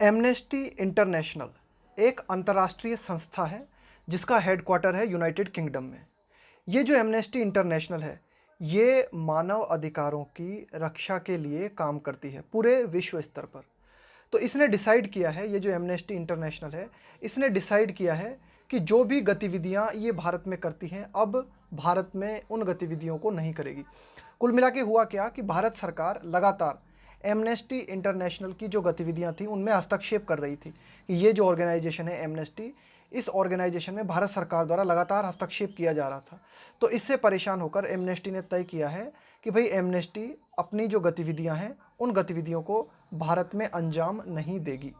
Amnesty international एक अंतर्राष्ट्रीय संस्था है जिसका हेडक्वार्टर है यूनाइटेड किंगडम में। ये जो एमनेस्टी इंटरनेशनल है ये मानव अधिकारों की रक्षा के लिए काम करती है पूरे विश्व स्तर पर। तो इसने डिसाइड किया है, ये जो एमनेस्टी इंटरनेशनल है इसने डिसाइड किया है कि जो भी गतिविधियां ये भारत में करती हैं अब भारत में उन गतिविधियों को नहीं करेगी। कुल मिला के हुआ क्या कि भारत सरकार लगातार एमनेस्टी इंटरनेशनल की जो गतिविधियां थी उनमें हस्तक्षेप कर रही थी कि ये जो ऑर्गेनाइजेशन है एमनेस्टी, इस ऑर्गेनाइजेशन में भारत सरकार द्वारा लगातार हस्तक्षेप किया जा रहा था। तो इससे परेशान होकर एमनेस्टी ने तय किया है कि भाई एमनेस्टी अपनी जो गतिविधियां हैं उन गतिविधियों को भारत में अंजाम नहीं देगी।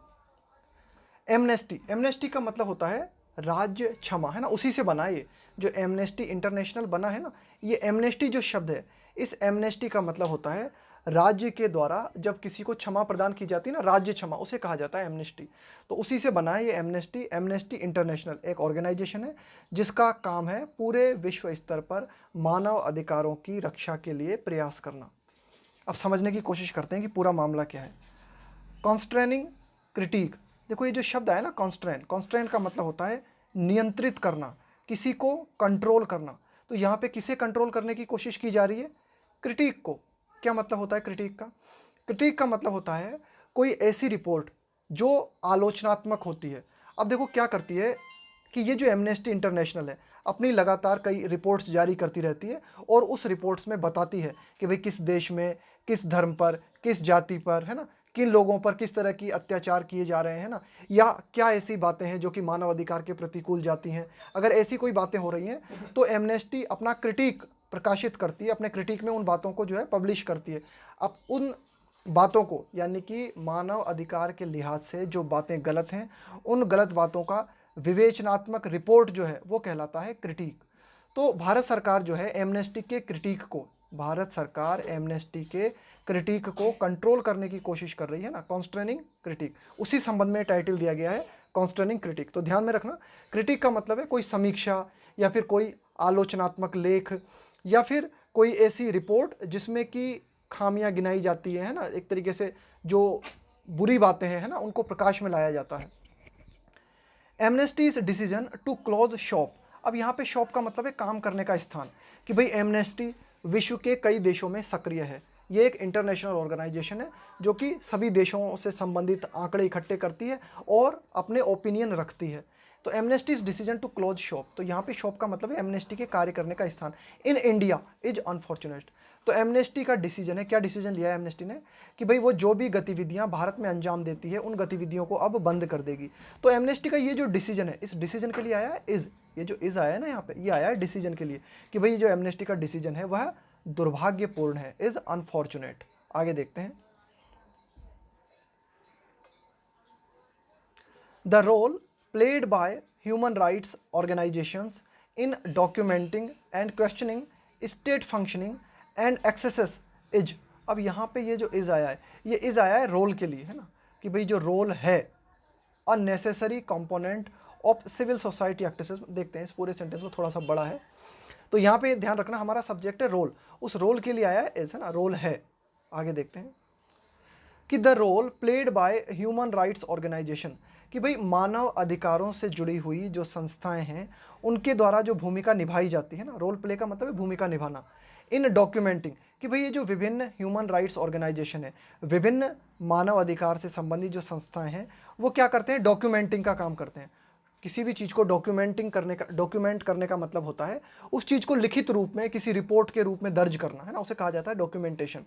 एमनेस्टी का मतलब होता है राज्य क्षमा, है ना, उसी से बना ये जो एमनेस्टी इंटरनेशनल बना है ना, ये एमनेस्टी जो शब्द है इस एमनेस्टी का मतलब होता है राज्य के द्वारा जब किसी को क्षमा प्रदान की जाती है ना, राज्य क्षमा, उसे कहा जाता है एमनेस्टी। तो उसी से बना है ये एमनेस्टी। एमनेस्टी इंटरनेशनल एक ऑर्गेनाइजेशन है जिसका काम है पूरे विश्व स्तर पर मानव अधिकारों की रक्षा के लिए प्रयास करना। अब समझने की कोशिश करते हैं कि पूरा मामला क्या है। कॉन्स्ट्रेनिंग क्रिटिक, देखो ये जो शब्द है ना कॉन्स्ट्रेन का मतलब होता है नियंत्रित करना, किसी को कंट्रोल करना। तो यहाँ पे किसे कंट्रोल करने की कोशिश की जा रही है? क्रिटिक को। क्या मतलब होता है क्रिटिक का? क्रिटिक का मतलब होता है कोई ऐसी रिपोर्ट जो आलोचनात्मक होती है। अब देखो क्या करती है कि ये जो एमनेस्टी इंटरनेशनल है अपनी लगातार कई रिपोर्ट्स जारी करती रहती है और उस रिपोर्ट्स में बताती है कि भाई किस देश में, किस धर्म पर, किस जाति पर, है ना, किन लोगों पर किस तरह की अत्याचार किए जा रहे हैं ना, या क्या ऐसी बातें हैं जो कि मानव अधिकार के प्रतिकूल जाती हैं। अगर ऐसी कोई बातें हो रही हैं तो एमनेस्टी अपना क्रिटिक प्रकाशित करती है, अपने क्रिटिक में उन बातों को जो है पब्लिश करती है। अब उन बातों को, यानी कि मानव अधिकार के लिहाज से जो बातें गलत हैं उन गलत बातों का विवेचनात्मक रिपोर्ट जो है वो कहलाता है क्रिटिक। तो भारत सरकार जो है एमनेस्टी के क्रिटिक को, भारत सरकार एमनेस्टी के क्रिटिक को कंट्रोल करने की कोशिश कर रही है ना, कॉन्स्ट्रेनिंग क्रिटिक। उसी संबंध में टाइटल दिया गया है कॉन्स्ट्रेनिंग क्रिटिक। तो ध्यान में रखना, क्रिटिक का मतलब है कोई समीक्षा या फिर कोई आलोचनात्मक लेख या फिर कोई ऐसी रिपोर्ट जिसमें कि खामियां गिनाई जाती है ना, एक तरीके से जो बुरी बातें हैं, है ना, उनको प्रकाश में लाया जाता है। एमनेस्टीज डिसीजन टू क्लोज शॉप। अब यहाँ पे शॉप का मतलब है काम करने का स्थान, कि भाई एमनेस्टी विश्व के कई देशों में सक्रिय है। ये एक इंटरनेशनल ऑर्गेनाइजेशन है जो कि सभी देशों से संबंधित आंकड़े इकट्ठे करती है और अपने ओपिनियन रखती है। तो एमनेस्टीज डिसीजन टू क्लोज शॉप, तो यहाँ पे शॉप का मतलब है एमनेस्टी के कार्य करने का स्थान इन इंडिया इज अनफॉर्चुनेट। तो एमनेस्टी का डिसीजन है, क्या डिसीजन लिया है एमनेस्टी ने, कि भाई वो जो भी गतिविधियां भारत में अंजाम देती है उन गतिविधियों को अब बंद कर देगी। तो एमनेस्टी का ये जो डिसीजन है, इस डिसीजन के लिए आया है इज, ये जो इज आया है ना यहाँ पे, ये आया है डिसीजन के लिए कि भाई जो एमनेस्टी का डिसीजन है वह दुर्भाग्यपूर्ण है, इज अनफॉर्चुनेट। आगे देखते हैं। The role played by human rights organizations in documenting and questioning state functioning and excesses is। अब यहाँ पे ये जो इज आया है, ये इज आया है रोल के लिए, है ना, कि भाई जो रोल है unnecessary component of civil society activities. देखते हैं इस पूरे सेंटेंस को, थोड़ा सा बड़ा है तो यहाँ पे ध्यान रखना हमारा सब्जेक्ट है रोल, उस रोल के लिए आया है इज, है ना, रोल है। आगे देखते हैं कि the role played by human rights organisation, कि भाई मानव अधिकारों से जुड़ी हुई जो संस्थाएं हैं उनके द्वारा जो भूमिका निभाई जाती है ना, रोल प्ले का मतलब है भूमिका निभाना। इन डॉक्यूमेंटिंग, कि भाई ये जो विभिन्न ह्यूमन राइट्स ऑर्गेनाइजेशन है, विभिन्न मानव अधिकार से संबंधित जो संस्थाएं हैं वो क्या करते हैं, डॉक्यूमेंटिंग का काम करते हैं। किसी भी चीज़ को डॉक्यूमेंट करने का मतलब होता है उस चीज़ को लिखित रूप में किसी रिपोर्ट के रूप में दर्ज करना, है ना, उसे कहा जाता है डॉक्यूमेंटेशन।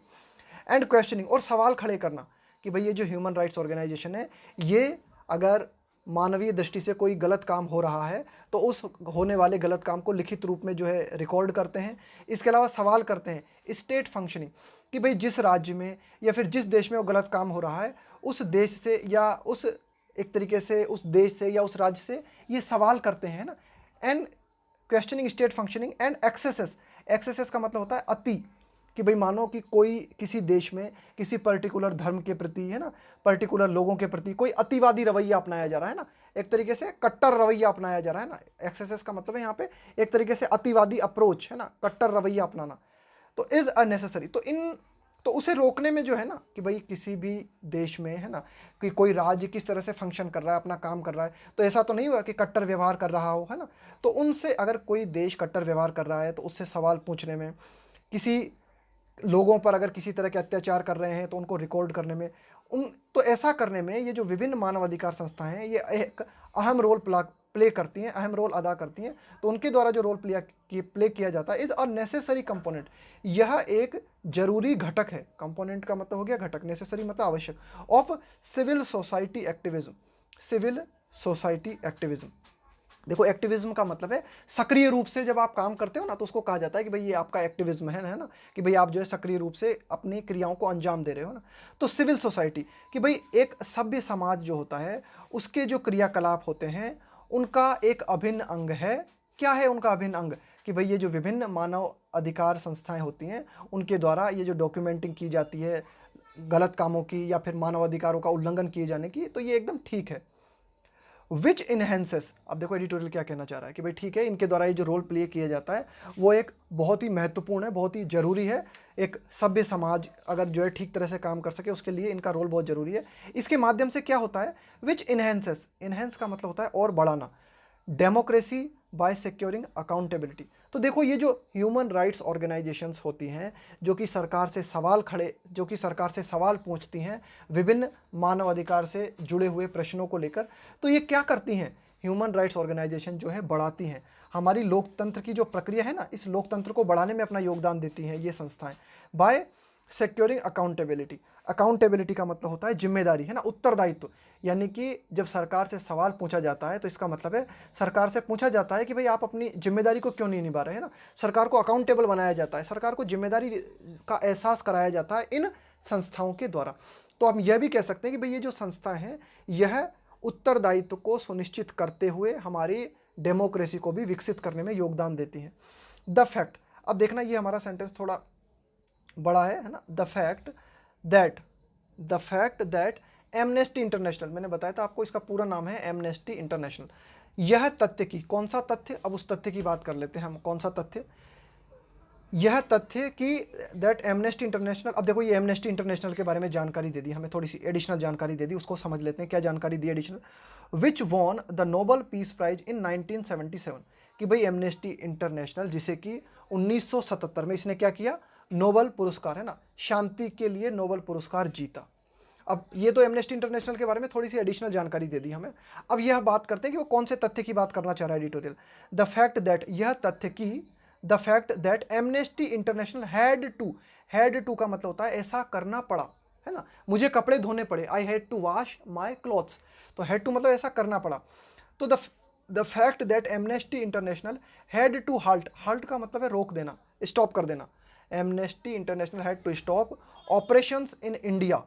एंड क्वेश्चनिंग, और सवाल खड़े करना कि भाई ये जो ह्यूमन राइट्स ऑर्गेनाइजेशन है ये अगर मानवीय दृष्टि से कोई गलत काम हो रहा है तो उस होने वाले गलत काम को लिखित रूप में जो है रिकॉर्ड करते हैं। इसके अलावा सवाल करते हैं स्टेट फंक्शनिंग, कि भाई जिस राज्य में या फिर जिस देश में वो गलत काम हो रहा है उस देश से या उस एक तरीके से उस देश से या उस राज्य से ये सवाल करते हैं ना। And questioning state functioning and axes का मतलब होता है अति, कि भाई मानो कि कोई किसी देश में किसी पर्टिकुलर धर्म के प्रति, है ना, पर्टिकुलर लोगों के प्रति कोई अतिवादी रवैया अपनाया जा रहा है ना, एक तरीके से कट्टर रवैया अपनाया जा रहा है ना। एक्सेसेस का मतलब है यहाँ पे एक तरीके से अतिवादी अप्रोच, है ना, कट्टर रवैया अपनाना। तो इज अननेसेसरी, तो उसे रोकने में जो है ना कि भाई किसी भी देश में है ना कि कोई राज्य किस तरह से फंक्शन कर रहा है, अपना काम कर रहा है, तो ऐसा तो नहीं हुआ कि कट्टर व्यवहार कर रहा हो, है ना। तो उनसे अगर कोई देश कट्टर व्यवहार कर रहा है तो उससे सवाल पूछने में, किसी लोगों पर अगर किसी तरह के अत्याचार कर रहे हैं तो उनको रिकॉर्ड करने में, उन तो ऐसा करने में ये जो विभिन्न मानवाधिकार संस्थाएं हैं ये एक अहम रोल प्ले करती हैं, अहम रोल अदा करती हैं। तो उनके द्वारा जो रोल प्ले किया जाता है इज़ अ नेसेसरी कंपोनेंट, यह एक जरूरी घटक है। कंपोनेंट का मतलब हो गया घटक, नेसेसरी मतलब आवश्यक, of civil society activism. Civil society activism, देखो एक्टिविज्म का मतलब है सक्रिय रूप से जब आप काम करते हो ना तो उसको कहा जाता है कि भाई ये आपका एक्टिविज्म है ना, कि भाई आप जो है सक्रिय रूप से अपनी क्रियाओं को अंजाम दे रहे हो ना। तो सिविल सोसाइटी कि भाई एक सभ्य समाज जो होता है उसके जो क्रियाकलाप होते हैं उनका एक अभिन्न अंग है। क्या है उनका अभिन्न अंग? कि भाई ये जो विभिन्न मानव अधिकार संस्थाएं होती हैं उनके द्वारा ये जो डॉक्यूमेंटिंग की जाती है गलत कामों की या फिर मानव अधिकारों का उल्लंघन किए जाने की, तो ये एकदम ठीक है। विच इनहेंसेस, अब देखो एडिटोरियल क्या कहना चाह रहा है कि भाई ठीक है इनके द्वारा ये जो रोल प्ले किया जाता है वो एक बहुत ही महत्वपूर्ण है, बहुत ही जरूरी है। एक सभ्य समाज अगर जो है ठीक तरह से काम कर सके उसके लिए इनका रोल बहुत जरूरी है। इसके माध्यम से क्या होता है? विच इनहेंसेस, इनहेंस का मतलब होता है और बढ़ाना, डेमोक्रेसी बाय सिक्योरिंग अकाउंटेबिलिटी। तो देखो ये जो ह्यूमन राइट्स ऑर्गेनाइजेशंस होती हैं जो कि सरकार से सवाल पूछती हैं विभिन्न मानवाधिकार से जुड़े हुए प्रश्नों को लेकर, तो ये क्या करती हैं? ह्यूमन राइट्स ऑर्गेनाइजेशन जो है बढ़ाती हैं हमारी लोकतंत्र की जो प्रक्रिया है ना, इस लोकतंत्र को बढ़ाने में अपना योगदान देती हैं ये संस्थाएं। बाय सिक्योरिंग अकाउंटेबिलिटी, अकाउंटेबिलिटी का मतलब होता है जिम्मेदारी, है ना, उत्तरदायित्व। यानी कि जब सरकार से सवाल पूछा जाता है तो इसका मतलब है सरकार से पूछा जाता है कि भाई आप अपनी जिम्मेदारी को क्यों नहीं निभा रहे हैं ना। सरकार को अकाउंटेबल बनाया जाता है, सरकार को जिम्मेदारी का एहसास कराया जाता है इन संस्थाओं के द्वारा। तो हम यह भी कह सकते हैं कि भाई ये जो संस्थाएं हैं यह उत्तरदायित्व को सुनिश्चित करते हुए हमारी डेमोक्रेसी को भी विकसित करने में योगदान देती हैं। द फैक्ट, अब देखना ये हमारा सेंटेंस थोड़ा बड़ा है ना। The fact that Amnesty international, मैंने बताया था आपको इसका पूरा नाम है एमनेस्टी इंटरनेशनल। यह तथ्य की, कौन सा तथ्य? अब उस तथ्य की बात कर लेते हैं हम। कौन सा तथ्य? यह तथ्य कि दैट एमनेस्टी इंटरनेशनल, अब देखो ये एमनेस्टी इंटरनेशनल के बारे में जानकारी दे दी हमें, थोड़ी सी एडिशनल जानकारी दे दी, उसको समझ लेते हैं क्या जानकारी दी additional. Which won the Nobel Peace Prize in 1977, कि भाई एमनेस्टी इंटरनेशनल जिसे कि 1977 में इसने क्या किया? नोबल पुरस्कार, है ना, शांति के लिए नोबल पुरस्कार जीता। अब ये तो एमनेस्टी इंटरनेशनल के बारे में थोड़ी सी एडिशनल जानकारी दे दी हमें। अब यह बात करते हैं कि वो कौन से तथ्य की बात करना चाह रहा है एडिटोरियल। द फैक्ट दैट, यह तथ्य की, the fact that Amnesty International had to का मतलब होता है ऐसा करना पड़ा, है ना, मुझे कपड़े धोने पड़े, I had to wash my clothes. तो हैड टू मतलब ऐसा करना पड़ा। तो the fact that Amnesty International had to halt का मतलब है रोक देना, स्टॉप कर देना। Amnesty International had to stop operations in India,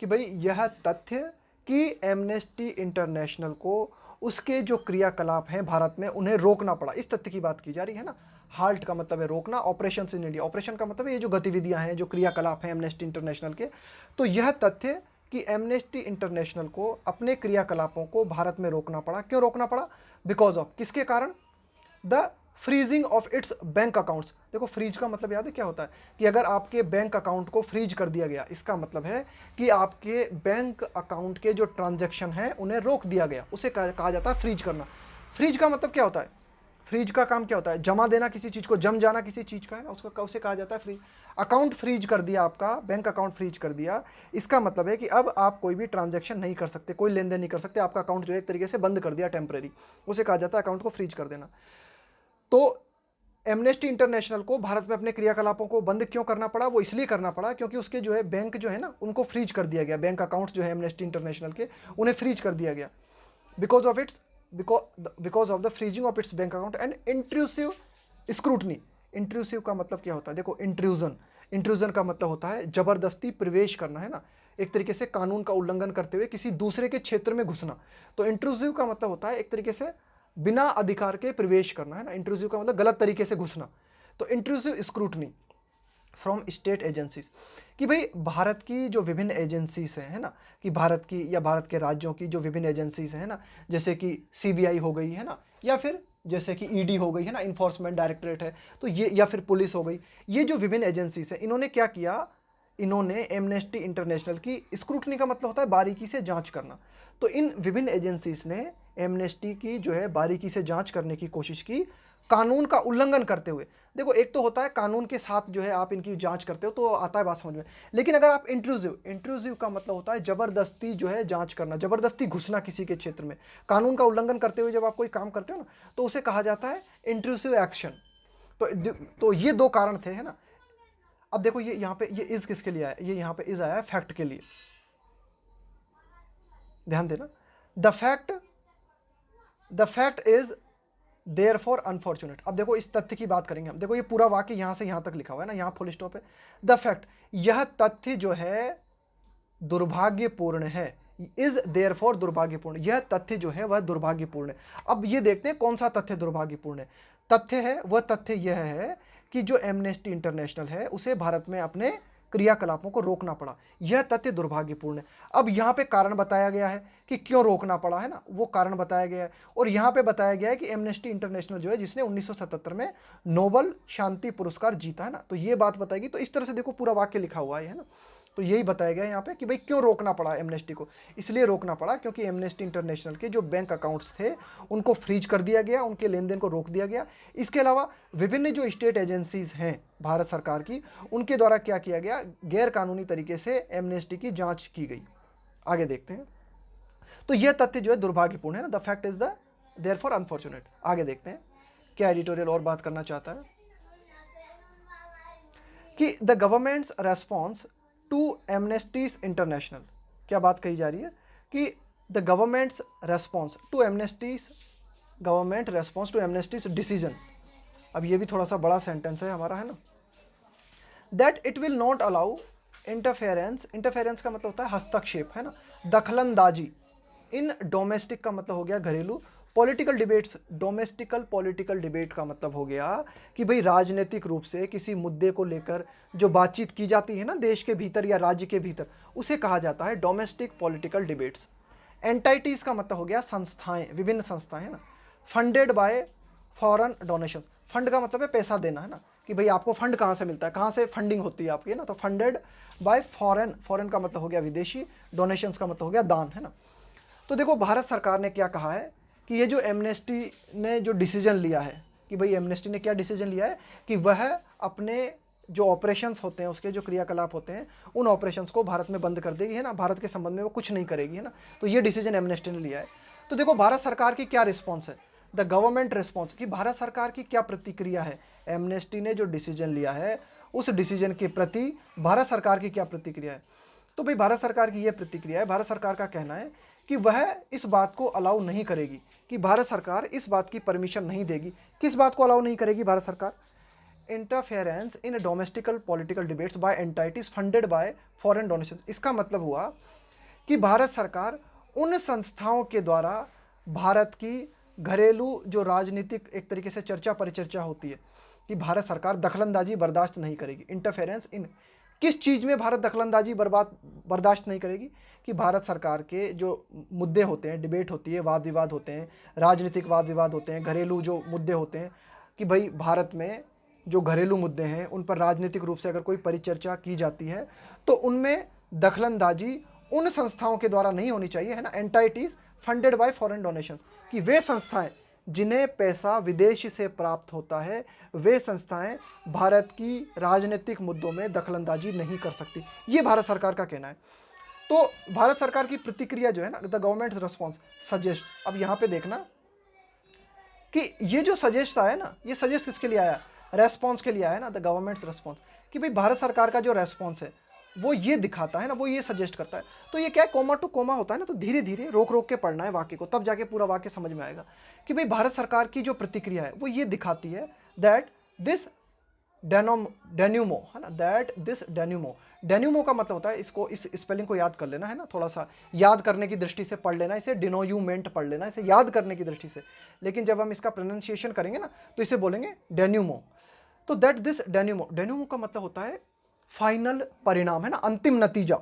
कि भाई यह तथ्य कि एमनेस्टी इंटरनेशनल को उसके जो क्रियाकलाप हैं भारत में उन्हें रोकना पड़ा, इस तथ्य की बात की जा रही है ना। हाल्ट का मतलब है रोकना, ऑपरेशंस इन इंडिया, ऑपरेशन का मतलब है ये जो गतिविधियां हैं, जो क्रियाकलाप हैं एमनेस्टी इंटरनेशनल के। तो यह तथ्य कि एमनेस्टी इंटरनेशनल को अपने क्रियाकलापों को भारत में रोकना पड़ा। क्यों रोकना पड़ा? बिकॉज ऑफ, किसके कारण? The freezing of its bank accounts. देखो फ्रीज का मतलब याद है क्या होता है? कि अगर आपके बैंक अकाउंट को फ्रीज कर दिया गया, इसका मतलब है कि आपके बैंक अकाउंट के जो ट्रांजैक्शन हैं उन्हें रोक दिया गया, उसे कहा जाता है फ्रीज करना। फ्रीज का मतलब क्या होता है? फ्रीज का काम क्या होता है? जमा देना किसी चीज़ को, जम जाना किसी चीज़ का, है ना, उसका उसे कहा जाता है फ्रीज। अकाउंट फ्रीज कर दिया आपका, बैंक अकाउंट फ्रीज कर दिया, इसका मतलब है कि अब आप कोई भी ट्रांजैक्शन नहीं कर सकते, कोई लेन देन नहीं कर सकते, आपका अकाउंट जो है एक तरीके से बंद कर दिया टेम्परेरी, उसे कहा जाता है अकाउंट को फ्रीज कर देना। तो एमनेस्टी इंटरनेशनल को भारत में अपने क्रियाकलापों को बंद क्यों करना पड़ा? वो इसलिए करना पड़ा क्योंकि उसके जो है बैंक जो है ना उनको फ्रीज कर दिया गया, बैंक अकाउंट्स जो है एमनेस्टी इंटरनेशनल के उन्हें फ्रीज कर दिया गया because of the freezing of its bank account and intrusive scrutiny. Intrusive का मतलब क्या होता है? देखो इंट्रूजन का मतलब होता है जबरदस्ती प्रवेश करना, है ना, एक तरीके से कानून का उल्लंघन करते हुए किसी दूसरे के क्षेत्र में घुसना। तो इंट्रूसिव का मतलब होता है एक तरीके से बिना अधिकार के प्रवेश करना, है ना, इंट्रूसिव का मतलब गलत तरीके से घुसना। तो intrusive scrutiny from state agencies, कि भाई भारत की जो विभिन्न एजेंसीज हैं, है ना, कि भारत की या भारत के राज्यों की जो विभिन्न एजेंसीज हैं, है ना, जैसे कि सीबीआई हो गई, है ना, या फिर जैसे कि ईडी हो गई, है ना, इन्फोर्समेंट डायरेक्टरेट है, तो ये, या फिर पुलिस हो गई, ये जो विभिन्न एजेंसीज हैं इन्होंने क्या किया? इन्होंने एमनेस्टी इंटरनेशनल की, स्क्रूटनी का मतलब होता है बारीकी से जांच करना, तो इन विभिन्न एजेंसीज ने एमनेस्टी की जो है बारीकी से जांच करने की कोशिश की, कानून का उल्लंघन करते हुए। देखो एक तो होता है कानून के साथ जो है आप इनकी जांच करते हो तो आता है बात समझ में, लेकिन अगर आप इंट्रूसिव का मतलब होता है जबरदस्ती जो है जांच करना, जबरदस्ती घुसना किसी के क्षेत्र में, कानून का उल्लंघन करते हुए जब आप कोई काम करते हो ना तो उसे कहा जाता है इंट्रूसिव एक्शन। तो ये दो कारण थे, है ना। अब देखो ये यहाँ पे ये इज किसके लिए आया, ये यहाँ पे इज आया है फैक्ट के लिए, ध्यान देना। The fact is therefore unfortunate. अब देखो इस तथ्य की बात करेंगे हम, देखो ये पूरा वाक्य यहां से यहां तक लिखा हुआ है ना, यहां फुल स्टॉप है। द फैक्ट, यह तथ्य जो है दुर्भाग्यपूर्ण है, इज देयर फॉर दुर्भाग्यपूर्ण, यह तथ्य जो है वह दुर्भाग्यपूर्ण है। अब ये देखते हैं कौन सा तथ्य दुर्भाग्यपूर्ण है। तथ्य है वह तथ्य यह है कि जो एमनेस्टी इंटरनेशनल है उसे भारत में अपने क्रियाकलापों को रोकना पड़ा, यह तथ्य दुर्भाग्यपूर्ण है। अब यहाँ पे कारण बताया गया है कि क्यों रोकना पड़ा, है ना, वो कारण बताया गया है। और यहाँ पे बताया गया है कि एमनेस्टी इंटरनेशनल जो है जिसने 1977 में नोबल शांति पुरस्कार जीता, है ना, तो ये बात बताएगी। तो इस तरह से देखो पूरा वाक्य लिखा हुआ है ना, तो यही बताया गया है यहाँ पे कि भाई क्यों रोकना पड़ा एमनेस्टी को। इसलिए रोकना पड़ा क्योंकि एमनेस्टी इंटरनेशनल के जो बैंक अकाउंट्स थे उनको फ्रीज कर दिया गया, उनके लेन देन को रोक दिया गया। इसके अलावा विभिन्न जो स्टेट एजेंसीज हैं भारत सरकार की, उनके द्वारा क्या किया गया, गैर कानूनी तरीके से एमनेस्टी की जांच की गई। आगे देखते हैं। तो यह तथ्य जो है दुर्भाग्यपूर्ण है ना, the fact is the therefore unfortunate. आगे देखते हैं क्या एडिटोरियल और बात करना चाहता है कि the government's response to Amnesty's International. क्या बात कही जा रही है कि the government's response to Amnesty's, government response to Amnesty's decision. अब ये भी थोड़ा सा बड़ा सेंटेंस है हमारा, है ना। That it will not allow interference, interference का मतलब होता है हस्तक्षेप, है ना, दखलंदाजी। इन डोमेस्टिक का मतलब हो गया घरेलू, political debates, domestic political debate का मतलब हो गया कि भाई राजनीतिक रूप से किसी मुद्दे को लेकर जो बातचीत की जाती है ना देश के भीतर या राज्य के भीतर, उसे कहा जाता है डोमेस्टिक पॉलिटिकल डिबेट्स। एंटाइटीज का मतलब हो गया संस्थाएं, विभिन्न संस्थाएं, है ना। Funded by foreign donation, fund का मतलब है पैसा देना, है ना, कि भाई आपको फंड कहाँ से मिलता है, कहाँ से फंडिंग होती है आपकी, है ना। तो फंडेड बाय फॉरेन, फॉरेन का मतलब हो गया विदेशी, डोनेशंस का मतलब हो गया दान, है ना। तो देखो भारत सरकार ने क्या कहा है कि ये जो एमनेस्टी ने जो डिसीजन लिया है कि भाई एमनेस्टी ने क्या डिसीजन लिया है कि वह अपने जो ऑपरेशंस होते हैं, उसके जो क्रियाकलाप होते हैं, उन ऑपरेशंस को भारत में बंद कर देगी, है ना, भारत के संबंध में वो कुछ नहीं करेगी, है ना। तो ये डिसीजन एमनेस्टी ने लिया है। तो देखो भारत सरकार की क्या रिस्पॉन्स है, द गवर्नमेंट रिस्पॉन्स, कि भारत सरकार की क्या प्रतिक्रिया है, एमनेस्टी ने जो डिसीजन लिया है उस डिसीजन के प्रति भारत सरकार की क्या प्रतिक्रिया है। तो भाई भारत सरकार की यह प्रतिक्रिया है, भारत सरकार का कहना है कि वह इस बात को अलाउ नहीं करेगी, कि भारत सरकार इस बात की परमिशन नहीं देगी। किस बात को अलाउ नहीं करेगी भारत सरकार, interference in domestical political debates by entities funded by foreign donation. इसका मतलब हुआ कि भारत सरकार उन संस्थाओं के द्वारा भारत की घरेलू जो राजनीतिक एक तरीके से चर्चा परिचर्चा होती है, कि भारत सरकार दखलंदाजी बर्दाश्त नहीं करेगी। इंटरफेरेंस इन, किस चीज़ में भारत दखलंदाजी बर्दाश्त नहीं करेगी, कि भारत सरकार के जो मुद्दे होते हैं, डिबेट होती है, वाद विवाद होते हैं, राजनीतिक वाद विवाद होते हैं, घरेलू जो मुद्दे होते हैं, कि भाई भारत में जो घरेलू मुद्दे हैं उन पर राजनीतिक रूप से अगर कोई परिचर्चा की जाती है तो उनमें दखलंदाजी उन संस्थाओं के द्वारा नहीं होनी चाहिए, है ना। Entities funded by foreign donations, कि वे संस्थाएं जिन्हें पैसा विदेश से प्राप्त होता है, वे संस्थाएं भारत की राजनीतिक मुद्दों में दखलंदाजी नहीं कर सकती। ये भारत सरकार का कहना है। तो भारत सरकार की प्रतिक्रिया जो है ना, द गवर्नमेंट रिस्पॉन्स सजेस्ट। अब यहाँ पे देखना कि ये जो सजेस्ट आया ना, ये सजेस्ट किसके लिए आया, रेस्पॉन्स के लिए आया ना, द गवर्नमेंट रिस्पॉन्स, कि भाई भारत सरकार का जो रेस्पॉन्स है वो ये दिखाता है ना, वो ये सजेस्ट करता है। तो ये क्या है, कोमा टू कोमा होता है ना, तो धीरे धीरे रोक रोक के पढ़ना है वाक्य को, तब जाके पूरा वाक्य समझ में आएगा। कि भाई भारत सरकार की जो प्रतिक्रिया है वो ये दिखाती है दैट दिस डेन्यूमो, है ना, दैट दिस डेन्यूमो। डेन्यूमो का मतलब होता है, इसको इस स्पेलिंग को याद कर लेना, है ना, थोड़ा सा याद करने की दृष्टि से पढ़ लेना, इसे डिनोयूमेंट पढ़ लेना, इसे याद करने की दृष्टि से। लेकिन जब हम इसका प्रोनाउंसिएशन करेंगे ना तो इसे बोलेंगे डेन्यूमो। तो दैट दिस डेन्यूमो, डेन्यूमो का मतलब होता है फाइनल परिणाम, है ना, अंतिम नतीजा।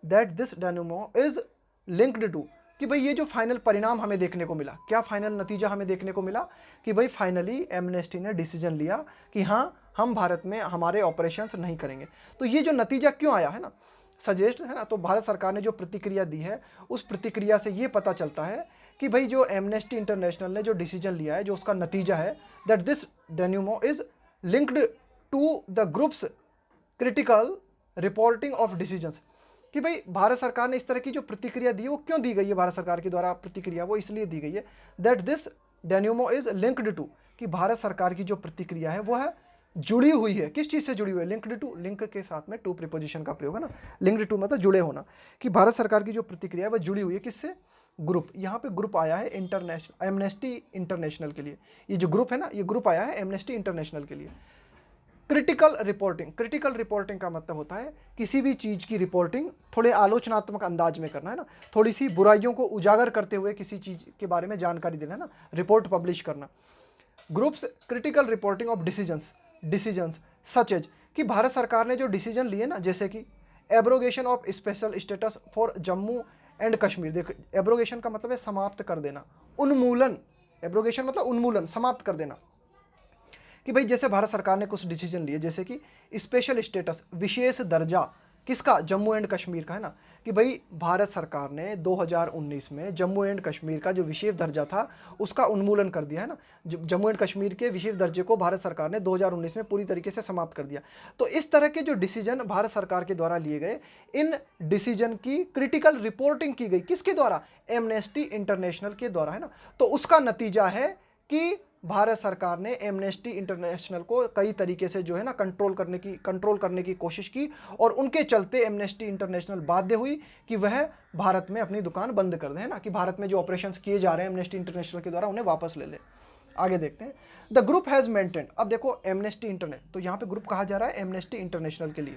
That this denouement is linked to, कि भाई ये जो फाइनल परिणाम हमें देखने को मिला, क्या फाइनल नतीजा हमें देखने को मिला, कि भाई फाइनली एमनेस्टी ने डिसीजन लिया कि हाँ हम भारत में हमारे ऑपरेशंस नहीं करेंगे। तो ये जो नतीजा क्यों आया है ना, सजेस्ट है ना, तो भारत सरकार ने जो प्रतिक्रिया दी है उस प्रतिक्रिया से ये पता चलता है कि भाई जो एमनेस्टी इंटरनेशनल ने जो डिसीजन लिया है, जो उसका नतीजा है, that this denouement is linked to the group's critical reporting of decisions. कि भाई भारत सरकार ने इस तरह की जो प्रतिक्रिया दी है वो क्यों दी गई है, भारत सरकार के द्वारा प्रतिक्रिया वो इसलिए दी गई है that this denouement is linked to, कि भारत सरकार की जो प्रतिक्रिया है वो है जुड़ी हुई है। किस चीज़ से जुड़ी हुई है? लिंक्ड टू, लिंक के साथ में टू प्रीपोजिशन का प्रयोग है ना, लिंक्ड टू मतलब जुड़े होना, कि भारत सरकार की जो प्रतिक्रिया है वह जुड़ी हुई है किससे? ग्रुप। यहाँ पे ग्रुप आया है इंटरनेशनल, एमनेस्टी इंटरनेशनल के लिए। ये जो ग्रुप है ना, ये ग्रुप आया है एमनेस्टी इंटरनेशनल के लिए। क्रिटिकल रिपोर्टिंग, क्रिटिकल रिपोर्टिंग का मतलब होता है किसी भी चीज़ की रिपोर्टिंग थोड़े आलोचनात्मक अंदाज में करना है ना, थोड़ी सी बुराइयों को उजागर करते हुए किसी चीज़ के बारे में जानकारी देना है ना, रिपोर्ट पब्लिश करना। Groups critical reporting of decisions such as, कि भारत सरकार ने जो डिसीजन लिए ना, जैसे कि abrogation of special status for Jammu and Kashmir. देखो एब्रोगेशन का मतलब है समाप्त कर देना, उन्मूलन, एब्रोगेशन मतलब उन्मूलन, समाप्त कर देना। कि भाई जैसे भारत सरकार ने कुछ डिसीजन लिए, जैसे कि स्पेशल स्टेटस, विशेष दर्जा, किसका? जम्मू एंड कश्मीर का है ना, कि भाई भारत सरकार ने 2019 में जम्मू एंड कश्मीर का जो विशेष दर्जा था उसका उन्मूलन कर दिया है ना, जम्मू एंड कश्मीर के विशेष दर्जे को भारत सरकार ने 2019 में पूरी तरीके से समाप्त कर दिया। तो इस तरह के जो डिसीजन भारत सरकार के द्वारा लिए गए, इन डिसीजन की क्रिटिकल रिपोर्टिंग की गई, किसके द्वारा? एमनेस्टी इंटरनेशनल के द्वारा है ना। तो उसका नतीजा है कि भारत सरकार ने एमनेस्टी इंटरनेशनल को कई तरीके से जो है ना कंट्रोल करने की कोशिश की, और उनके चलते एमनेस्टी इंटरनेशनल बाध्य हुई कि वह भारत में अपनी दुकान बंद कर दे, है ना, कि भारत में जो ऑपरेशंस किए जा रहे हैं एमनेस्टी इंटरनेशनल के द्वारा उन्हें वापस ले ले। आगे देखते हैं, द ग्रुप हैज़ मेंटेन्ड। अब देखो एमनेस्टी इंटरनेशनल, तो यहाँ पे ग्रुप कहा जा रहा है एमनेस्टी इंटरनेशनल के लिए।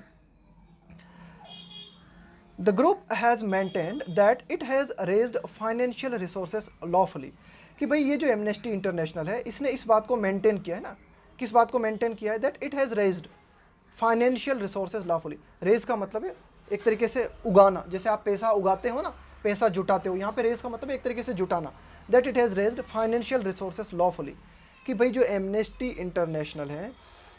The group has maintained that it has raised financial resources lawfully, कि भाई ये जो एमनेस्टी इंटरनेशनल है इसने इस बात को मेंटेन किया है ना, किस बात को मेंटेन किया है? That it has raised financial resources lawfully. Raise का मतलब है एक तरीके से उगाना, जैसे आप पैसा उगाते हो ना, पैसा जुटाते हो, यहाँ पे रेज का मतलब एक तरीके से जुटाना। That it has raised financial resources lawfully, कि भाई जो एमनेस्टी इंटरनेशनल है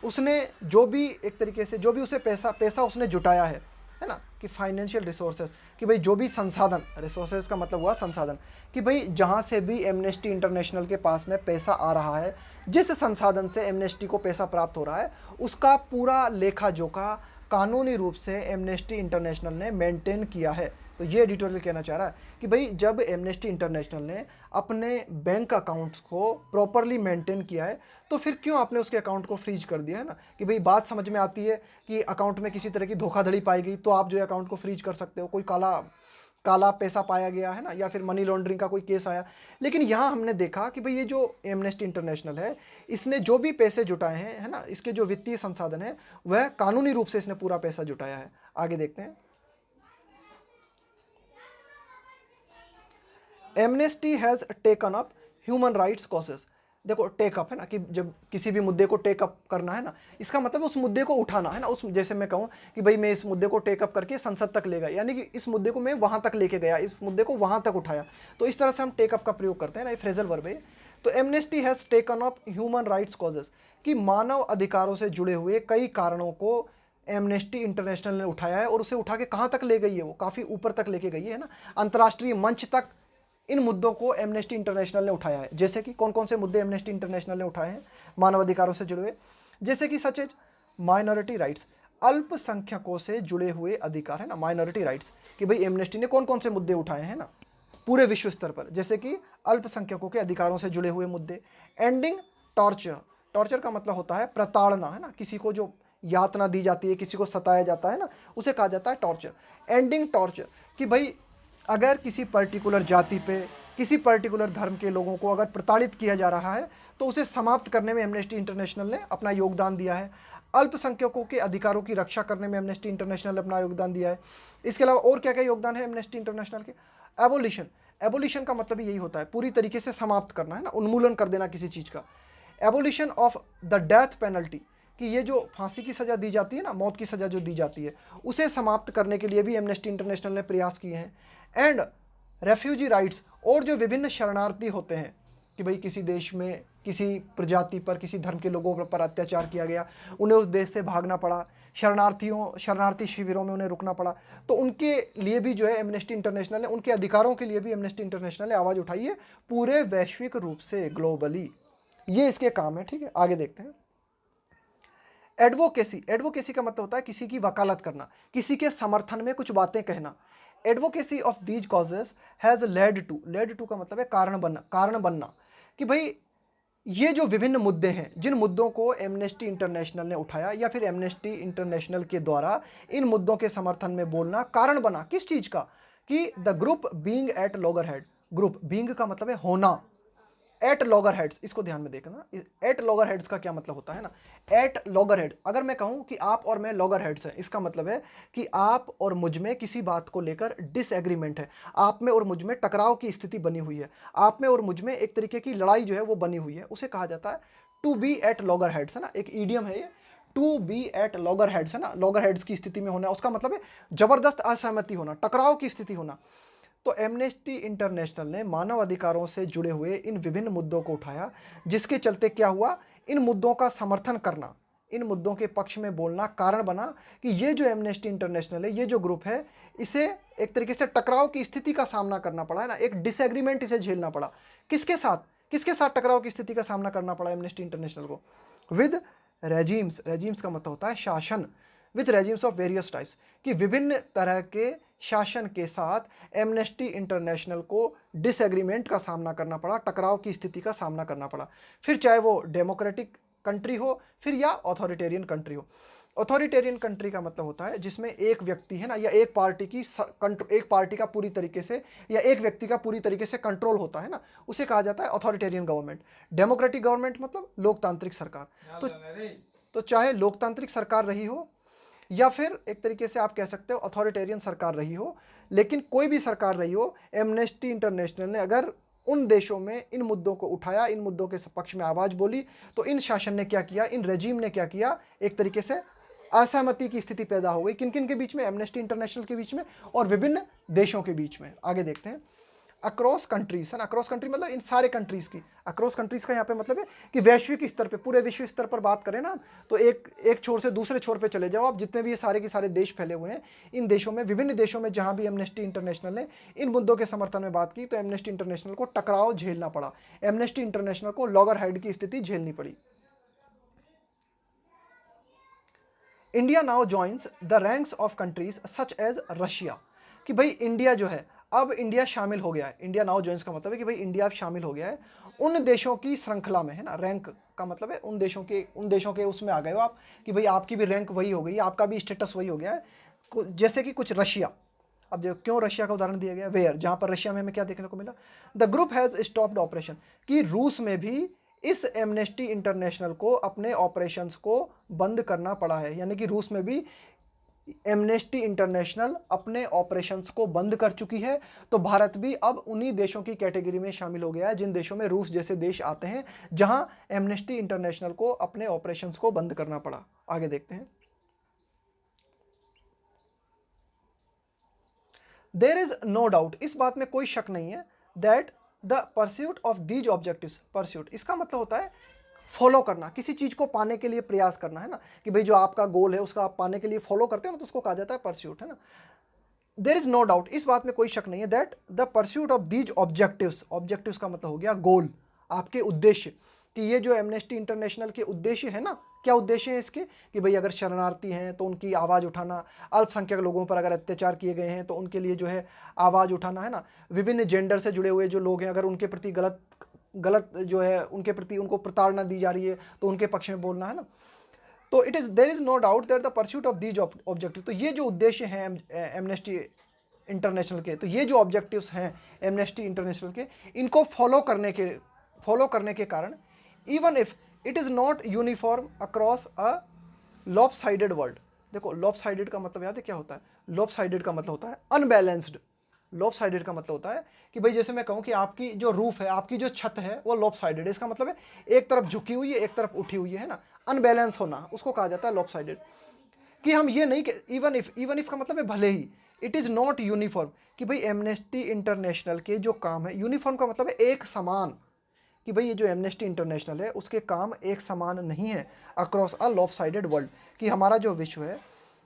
उसने जो भी एक तरीके से जो भी उसे पैसा उसने जुटाया है ना, कि फाइनेंशियल रिसोर्सेज, कि भाई जो भी संसाधन, रिसोर्सेज का मतलब हुआ संसाधन, कि भाई जहाँ से भी एमनेस्टी इंटरनेशनल के पास में पैसा आ रहा है, जिस संसाधन से एमनेस्टी को पैसा प्राप्त हो रहा है, उसका पूरा लेखा जोखा कानूनी रूप से एमनेस्टी इंटरनेशनल ने मेंटेन किया है। तो ये एडिटोरियल कहना चाह रहा है कि भाई जब एमनेस्टी इंटरनेशनल ने अपने बैंक अकाउंट्स को प्रॉपरली मेंटेन किया है, तो फिर क्यों आपने उसके अकाउंट को फ्रीज कर दिया है ना, कि भाई बात समझ में आती है कि अकाउंट में किसी तरह की धोखाधड़ी पाई गई तो आप जो है अकाउंट को फ्रीज कर सकते हो, कोई काला पैसा पाया गया है ना, या फिर मनी लॉन्ड्रिंग का कोई केस आया। लेकिन यहाँ हमने देखा कि भाई ये जो एमनेस्टी इंटरनेशनल है इसने जो भी पैसे जुटाए हैं, है ना, इसके जो वित्तीय संसाधन है वह कानूनी रूप से इसने पूरा पैसा जुटाया है। आगे देखते हैं, amnesty has taken up human rights causes. देखो टेकअप है ना, कि जब किसी भी मुद्दे को टेकअप करना है ना, इसका मतलब उस मुद्दे को उठाना है ना, उस जैसे मैं कहूँ कि भाई मैं इस मुद्दे को टेकअप करके संसद तक ले गया, यानी कि इस मुद्दे को मैं वहाँ तक लेके गया, इस मुद्दे को वहाँ तक उठाया, तो इस तरह से हम टेकअप का प्रयोग करते हैं ना, ये फ्रेजल वर्ब है। तो amnesty has taken up human rights causes, कि मानव अधिकारों से जुड़े हुए कई कारणों को एमनेस्टी इंटरनेशनल ने उठाया है, और उसे उठा के कहाँ तक ले गई है? वो काफ़ी ऊपर तक लेके गई है ना, अंतर्राष्ट्रीय मंच तक इन मुद्दों को एमनेस्टी इंटरनेशनल ने उठाया है। जैसे कि कौन कौन से मुद्दे एमनेस्टी इंटरनेशनल ने उठाए हैं मानव अधिकारों से जुड़े हुए? जैसे कि सच एज माइनॉरिटी राइट्स, अल्पसंख्यकों से जुड़े हुए अधिकार है ना, माइनॉरिटी राइट्स, कि भाई एमनेस्टी ने कौन कौन से मुद्दे उठाए हैं ना पूरे विश्व स्तर पर, जैसे कि अल्पसंख्यकों के अधिकारों से जुड़े हुए मुद्दे। एंडिंग टॉर्चर, टॉर्चर का मतलब होता है प्रताड़ना, है ना, किसी को जो यातना दी जाती है, किसी को सताया जाता है ना, उसे कहा जाता है टॉर्चर। एंडिंग टॉर्चर, कि भाई अगर किसी पर्टिकुलर जाति पे, किसी पर्टिकुलर धर्म के लोगों को अगर प्रताड़ित किया जा रहा है तो उसे समाप्त करने में एमनेस्टी इंटरनेशनल ने अपना योगदान दिया है। अल्पसंख्यकों के अधिकारों की रक्षा करने में एमनेस्टी इंटरनेशनल ने अपना योगदान दिया है। इसके अलावा और क्या क्या योगदान है एमनेस्टी इंटरनेशनल के? एबोलिशन, एबोलिशन का मतलब यही होता है पूरी तरीके से समाप्त करना, है ना, उन्मूलन कर देना किसी चीज़ का। Abolition of the death penalty, कि ये जो फांसी की सज़ा दी जाती है ना, मौत की सज़ा जो दी जाती है, उसे समाप्त करने के लिए भी एमनेस्टी इंटरनेशनल ने प्रयास किए हैं। एंड रेफ्यूजी राइट्स, और जो विभिन्न शरणार्थी होते हैं, कि भाई किसी देश में किसी प्रजाति पर, किसी धर्म के लोगों पर अत्याचार किया गया, उन्हें उस देश से भागना पड़ा, शरणार्थी शिविरों में उन्हें रुकना पड़ा, तो उनके लिए भी जो है एमनेस्टी इंटरनेशनल ने, उनके अधिकारों के लिए भी एमनेस्टी इंटरनेशनल ने आवाज़ उठाई है पूरे वैश्विक रूप से, ग्लोबली। ये इसके काम है, ठीक है। आगे देखते हैं। एडवोकेसी का मतलब होता है किसी की वकालत करना, किसी के समर्थन में कुछ बातें कहना। Advocacy of these causes has led to का मतलब है कारण बनना, कि भाई ये जो विभिन्न मुद्दे हैं, जिन मुद्दों को एमनेस्टी इंटरनेशनल ने उठाया या फिर एमनेस्टी इंटरनेशनल के द्वारा इन मुद्दों के समर्थन में बोलना कारण बना, किस चीज़ का, कि the group being at loggerhead. Group being का मतलब है होना, एट लॉगर हेड्स, इसको ध्यान में देखना। एट लॉगर हेड्स का क्या मतलब होता है ना, एट लॉगर हेड, अगर मैं कहूं कि आप और मैं लॉगर हेड्स हैं, इसका मतलब है कि आप और मुझ में किसी बात को लेकर डिसएग्रीमेंट है, आप में और मुझ में टकराव की स्थिति बनी हुई है, आप में और मुझ में एक तरीके की लड़ाई जो है वो बनी हुई है, उसे कहा जाता है to be at loggerheads, है ना, एक ईडियम है ये, to be at loggerheads, है ना, लॉगर हेड्स की स्थिति में होना, उसका मतलब है जबरदस्त असहमति होना, टकराव की स्थिति होना। तो एमनेस्टी इंटरनेशनल ने मानव अधिकारों से जुड़े हुए इन विभिन्न मुद्दों को उठाया, जिसके चलते क्या हुआ, इन मुद्दों का समर्थन करना, इन मुद्दों के पक्ष में बोलना कारण बना कि ये जो एमनेस्टी इंटरनेशनल है, ये जो ग्रुप है, इसे एक तरीके से टकराव की स्थिति का सामना करना पड़ा, है ना, एक डिसएग्रीमेंट इसे झेलना पड़ा। किसके साथ टकराव की स्थिति का सामना करना पड़ा एमनेस्टी इंटरनेशनल को? विद रेजिम्स का मतलब होता है शासन, with regimes of various types, कि विभिन्न तरह के शासन के साथ एमनेस्टी इंटरनेशनल को डिसएग्रीमेंट का सामना करना पड़ा, टकराव की स्थिति का सामना करना पड़ा, फिर चाहे वो डेमोक्रेटिक कंट्री हो फिर या ऑथोरिटेरियन कंट्री हो। ऑथोरिटेरियन कंट्री का मतलब होता है जिसमें एक व्यक्ति, है ना, या एक पार्टी का पूरी तरीके से, या एक व्यक्ति का पूरी तरीके से कंट्रोल होता है ना, उसे कहा जाता है ऑथोरिटेरियन गवर्नमेंट। डेमोक्रेटिक गवर्नमेंट मतलब लोकतांत्रिक सरकार। तो चाहे लोकतांत्रिक सरकार रही हो या फिर एक तरीके से आप कह सकते हो अथॉरिटेरियन सरकार रही हो, लेकिन कोई भी सरकार रही हो, एमनेस्टी इंटरनेशनल ने अगर उन देशों में इन मुद्दों को उठाया, इन मुद्दों के पक्ष में आवाज़ बोली, तो इन शासन ने क्या किया, इन रेजिम ने क्या किया, एक तरीके से असहमति की स्थिति पैदा हो गई। किन किन के बीच में? एमनेस्टी इंटरनेशनल के बीच में और विभिन्न देशों के बीच में। आगे देखते हैं। अक्रॉस कंट्रीज, है ना, अक्रॉस कंट्री मतलब इन सारे कंट्रीज की। अक्रॉस कंट्रीज का यहाँ पे मतलब है कि वैश्विक स्तर पे, पूरे विश्व स्तर पर बात करें ना, तो एक छोर से दूसरे छोर पे चले जाओ आप, जितने भी ये सारे के सारे देश फैले हुए हैं, इन देशों में, विभिन्न देशों में जहां भी एमनेस्टी इंटरनेशनल ने इन मुद्दों के समर्थन में बात की, तो एमनेस्टी इंटरनेशनल को टकराव झेलना पड़ा, एमनेस्टी इंटरनेशनल को लॉगर हेड की स्थिति झेलनी पड़ी। India now joins the ranks of countries such as Russia, कि भाई इंडिया जो है, अब इंडिया शामिल हो गया है। इंडिया नाउ ज्वाइंस का मतलब है कि भाई इंडिया अब शामिल हो गया है उन देशों की श्रृंखला में, है ना, रैंक का मतलब है उन देशों के उसमें आ गए हो आप, कि भाई आपकी भी रैंक वही हो गई, आपका भी स्टेटस वही हो गया है, जैसे कि कुछ रशिया। अब देखो क्यों रशिया का उदाहरण दिया गया, वेयर, जहां पर रशिया में हमें क्या देखने को मिला, the group has stopped operation, कि रूस में भी इस एमनेस्टी इंटरनेशनल को अपने ऑपरेशंस को बंद करना पड़ा है, यानी कि रूस में भी एमनेस्टी इंटरनेशनल अपने ऑपरेशंस को बंद कर चुकी है। तो भारत भी अब उन्हीं देशों की कैटेगरी में शामिल हो गया है जिन देशों में रूस जैसे देश आते हैं, जहां एमनेस्टी इंटरनेशनल को अपने ऑपरेशंस को बंद करना पड़ा। आगे देखते हैं। देयर इज नो डाउट, इस बात में कोई शक नहीं है, that the pursuit of these objectives, pursuit इसका मतलब होता है फॉलो करना, किसी चीज को पाने के लिए प्रयास करना, है ना, कि भाई जो आपका गोल है उसका आप पाने के लिए फॉलो करते हो ना, तो उसको कहा जाता है परस्यूट, है ना। देयर इज नो डाउट, इस बात में कोई शक नहीं है, that the pursuit of these objectives, objectives का मतलब हो गया गोल, आपके उद्देश्य, कि ये जो एमनेस्टी इंटरनेशनल के उद्देश्य है ना, क्या उद्देश्य है इसके, कि भाई अगर शरणार्थी हैं तो उनकी आवाज़ उठाना, अल्पसंख्यक लोगों पर अगर अत्याचार किए गए हैं तो उनके लिए जो है आवाज़ उठाना, है ना, विभिन्न जेंडर से जुड़े हुए जो लोग हैं अगर उनके प्रति गलत जो है उनके प्रति उनको प्रताड़ना दी जा रही है तो उनके पक्ष में बोलना, है ना। तो it is there is no doubt that the pursuit of these objective, तो ये जो उद्देश्य हैं एमनेस्टी इंटरनेशनल के, तो ये जो ऑब्जेक्टिव्स हैं एमनेस्टी इंटरनेशनल के, इनको फॉलो करने के कारण, even if it is not uniform across a lopsided world. देखो लॉपसाइडेड का मतलब याद है क्या होता है? लॉपसाइडेड का मतलब होता है अनबैलेंस्ड। लॉपसाइडेड का मतलब होता है कि भाई जैसे मैं कहूँ कि आपकी जो रूफ है, आपकी जो छत है वो लॉपसाइडेड है, इसका मतलब है एक तरफ झुकी हुई है, एक तरफ उठी हुई है ना, अनबैलेंस होना, उसको कहा जाता है लॉपसाइडेड। कि हम ये नहीं कि इवन इफ का मतलब है भले ही, इट इज़ नॉट यूनिफॉर्म, कि भाई एमनेस्टी इंटरनेशनल के जो काम है, यूनिफॉर्म का मतलब है एक समान, कि भाई ये जो एमनेस्टी इंटरनेशनल है उसके काम एक समान नहीं है अक्रॉस अ लॉपसाइडेड वर्ल्ड, कि हमारा जो विश्व है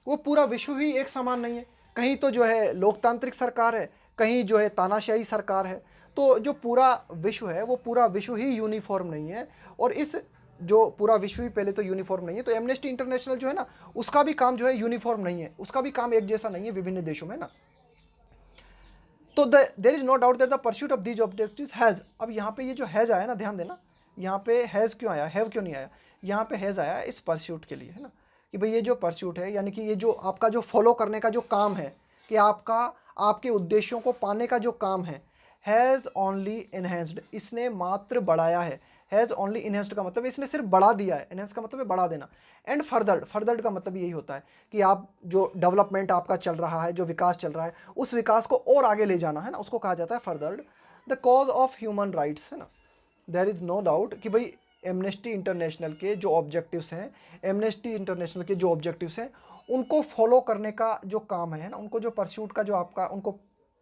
वो पूरा विश्व ही एक समान नहीं है। कहीं तो जो है लोकतांत्रिक सरकार है, कहीं जो है तानाशाही सरकार है। तो जो पूरा विश्व है वो पूरा विश्व ही यूनिफॉर्म नहीं है, और इस जो पूरा विश्व ही पहले तो यूनिफॉर्म नहीं है, तो एमनेस्टी इंटरनेशनल जो है ना उसका भी काम जो है यूनिफॉर्म नहीं है, उसका भी काम एक जैसा नहीं है विभिन्न देशों में ना। तो there is no doubt that the pursuit of these objectives has, अब यहाँ पे ये जो हैज़ आया ना, ध्यान देना, यहाँ पे हैज़ क्यों आया, हैव क्यों नहीं आया, यहाँ पे हैज़ आया इस परस्यूट के लिए, है ना, कि भाई ये जो परस्यूट है यानी कि ये जो आपका जो फॉलो करने का जो काम है, कि आपका आपके उद्देश्यों को पाने का जो काम है, हैज़ ओनली इन्हेंस्ड, इसने मात्र बढ़ाया है। हैज़ ओनली इन्हेंस्ड का मतलब इसने सिर्फ बढ़ा दिया है, इन्हेंस का मतलब है बढ़ा देना। एंड फर्दर्ड, फर्दर्ड का मतलब यही होता है कि आप जो डेवलपमेंट आपका चल रहा है, जो विकास चल रहा है, उस विकास को और आगे ले जाना है ना, उसको कहा जाता है furthered. The cause of human rights, है ना, देयर इज़ नो डाउट कि भाई एमनेस्टी इंटरनेशनल के जो ऑब्जेक्टिव्स हैं, एमनेस्टी इंटरनेशनल के जो ऑब्जेक्टिव्स हैं उनको फॉलो करने का जो काम है ना, उनको जो परस्यूट का जो आपका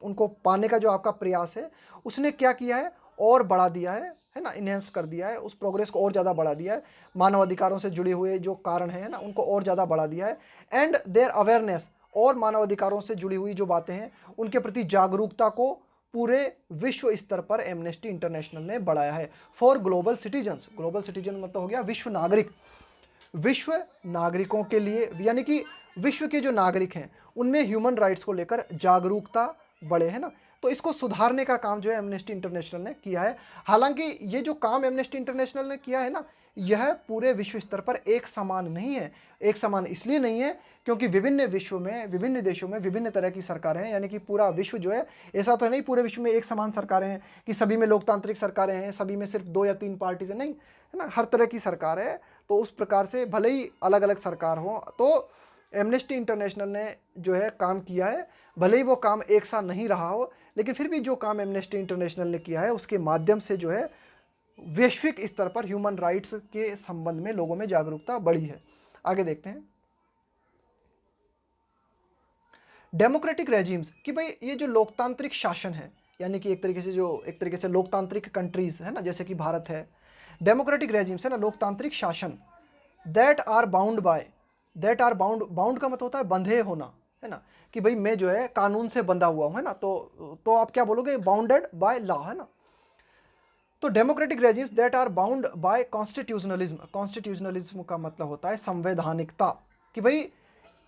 उनको पाने का जो आपका प्रयास है, उसने क्या किया है, और बढ़ा दिया है ना, इन्हेंस कर दिया है, उस प्रोग्रेस को और ज़्यादा बढ़ा दिया है। मानव अधिकारों से जुड़े हुए जो कारण हैं ना उनको और ज़्यादा बढ़ा दिया है। एंड देयर अवेयरनेस, और मानव अधिकारों से जुड़ी हुई जो बातें हैं उनके प्रति जागरूकता को पूरे विश्व स्तर पर एमनेस्टी इंटरनेशनल ने बढ़ाया है। For global citizens, global citizen मतलब हो गया विश्व नागरिक, विश्व नागरिकों के लिए, यानी कि विश्व के जो नागरिक हैं उनमें ह्यूमन राइट्स को लेकर जागरूकता बढ़े, है ना। तो इसको सुधारने का काम जो है एमनेस्टी इंटरनेशनल ने किया है। हालांकि ये जो काम एमनेस्टी इंटरनेशनल ने किया है ना, यह पूरे विश्व स्तर पर एक समान नहीं है। एक समान इसलिए नहीं है क्योंकि विभिन्न विश्व में, विभिन्न देशों में विभिन्न तरह की सरकारें हैं, यानी कि पूरा विश्व जो है, ऐसा तो नहीं पूरे विश्व में एक समान सरकारें हैं कि सभी में लोकतांत्रिक सरकारें हैं, सभी में सिर्फ 2 या 3 पार्टीज हैं, नहीं, है ना, हर तरह की सरकार है। तो उस प्रकार से भले ही अलग अलग सरकार हो, तो एमनेस्टी इंटरनेशनल ने जो है काम किया है, भले ही वो काम एक सा नहीं रहा हो, लेकिन फिर भी जो काम एमनेस्टी इंटरनेशनल ने किया है उसके माध्यम से जो है वैश्विक स्तर पर ह्यूमन राइट्स के संबंध में लोगों में जागरूकता बढ़ी है। आगे देखते हैं डेमोक्रेटिक रेजिम्स, कि भाई ये जो लोकतांत्रिक शासन है, यानी कि एक तरीके से लोकतांत्रिक कंट्रीज है ना, जैसे कि भारत है, डेमोक्रेटिक रेजिम्स है ना, लोकतांत्रिक शासन, that are bound by, that are bound, bound का मतलब होता है बंधे होना, है ना, कि भाई मैं जो है कानून से बंधा हुआ हूं, है ना, तो आप क्या बोलोगे, बाउंडेड बाय लॉ, है ना। तो democratic regimes that are bound by constitutionalism, constitutionalism का मतलब होता है संवैधानिकता, कि भाई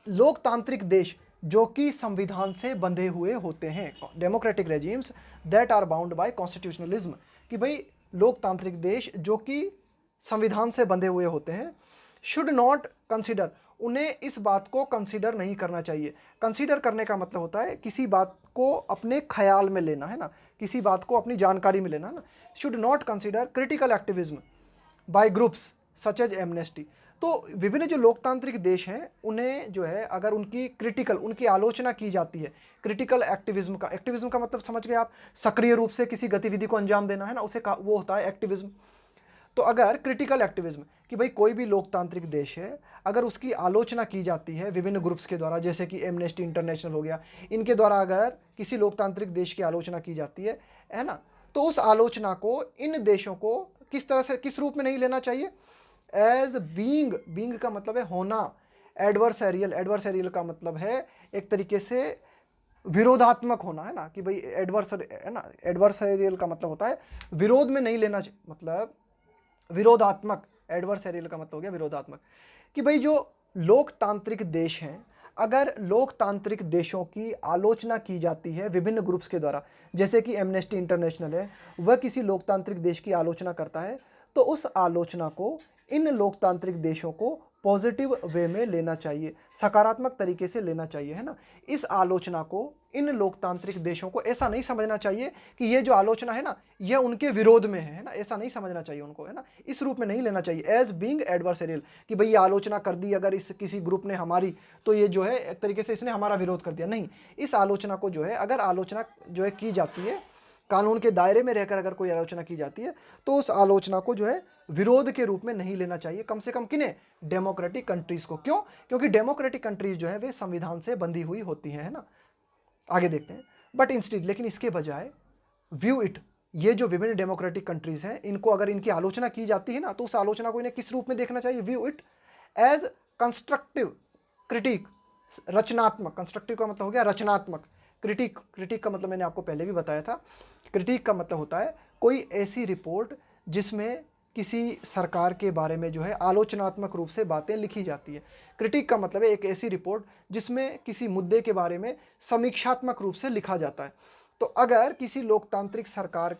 लोकतांत्रिक देश जो कि संविधान से बंधे हुए होते हैं, democratic regimes that are bound by constitutionalism, कि भाई लोकतांत्रिक देश जो कि संविधान से बंधे हुए होते हैं, शुड नॉट कंसिडर, उन्हें इस बात को कंसिडर नहीं करना चाहिए। कंसिडर करने का मतलब होता है किसी बात को अपने ख्याल में लेना, है ना, किसी बात को अपनी जानकारी में लेना, है ना। Should not consider critical activism by groups such as Amnesty, तो विभिन्न जो लोकतांत्रिक देश हैं उन्हें जो है अगर उनकी क्रिटिकल, उनकी आलोचना की जाती है, क्रिटिकल एक्टिविज्म का, एक्टिविज्म का मतलब समझ गए आप, सक्रिय रूप से किसी गतिविधि को अंजाम देना, है ना, उसे वो होता है एक्टिविज्म। तो अगर क्रिटिकल एक्टिविज्म, कि भाई कोई भी लोकतांत्रिक देश है, अगर उसकी आलोचना की जाती है विभिन्न ग्रुप्स के द्वारा, जैसे कि एमनेस्टी इंटरनेशनल हो गया, इनके द्वारा अगर किसी लोकतांत्रिक देश की आलोचना की जाती है ना, तो उस आलोचना को इन देशों को किस तरह से, किस रूप में नहीं लेना चाहिए, एज बीइंग, बीइंग का मतलब है होना, एडवर्सरियल, एडवर्सरियल का मतलब है एक तरीके से विरोधात्मक होना, है ना, कि भाई एडवर्सर, है ना, एडवर्सरियल का मतलब होता है विरोध में नहीं लेना, मतलब विरोधात्मक, एडवर्सरियल का मतलब हो गया विरोधात्मक, कि भाई जो लोकतांत्रिक देश हैं, अगर लोकतांत्रिक देशों की आलोचना की जाती है विभिन्न ग्रुप्स के द्वारा, जैसे कि एमनेस्टी इंटरनेशनल है, वह किसी लोकतांत्रिक देश की आलोचना करता है, तो उस आलोचना को इन लोकतांत्रिक देशों को पॉजिटिव वे में लेना चाहिए, सकारात्मक तरीके से लेना चाहिए, है ना। इस आलोचना को इन लोकतांत्रिक देशों को ऐसा नहीं समझना चाहिए कि ये जो आलोचना है ना यह उनके विरोध में है ना, ऐसा नहीं समझना चाहिए उनको, है ना, इस रूप में नहीं लेना चाहिए एज बीइंग एडवर्सरियल, कि भाई ये आलोचना कर दी अगर इस किसी ग्रुप ने हमारी, तो ये जो है एक तरीके से इसने हमारा विरोध कर दिया, नहीं। इस आलोचना को जो है, अगर आलोचना जो है की जाती है, कानून के दायरे में रहकर अगर कोई आलोचना की जाती है, तो उस आलोचना को जो है विरोध के रूप में नहीं लेना चाहिए, कम से कम किन्हें, डेमोक्रेटिक कंट्रीज को। क्यों? क्योंकि डेमोक्रेटिक कंट्रीज जो है वे संविधान से बंधी हुई होती हैं, है ना। आगे देखते हैं, बट इंस्टेड, लेकिन इसके बजाय व्यू इट, ये जो विभिन्न डेमोक्रेटिक कंट्रीज़ हैं, इनको अगर इनकी आलोचना की जाती है ना, तो उस आलोचना को इन्हें किस रूप में देखना चाहिए? View it as constructive critique, रचनात्मक। कंस्ट्रक्टिव का मतलब हो गया रचनात्मक, क्रिटिक, क्रिटिक का मतलब मैंने आपको पहले भी बताया था। क्रिटिक का मतलब होता है कोई ऐसी रिपोर्ट जिसमें किसी सरकार के बारे में जो है आलोचनात्मक रूप से बातें लिखी जाती है। क्रिटिक का मतलब है एक ऐसी रिपोर्ट जिसमें किसी मुद्दे के बारे में समीक्षात्मक रूप से लिखा जाता है। तो अगर किसी लोकतांत्रिक सरकार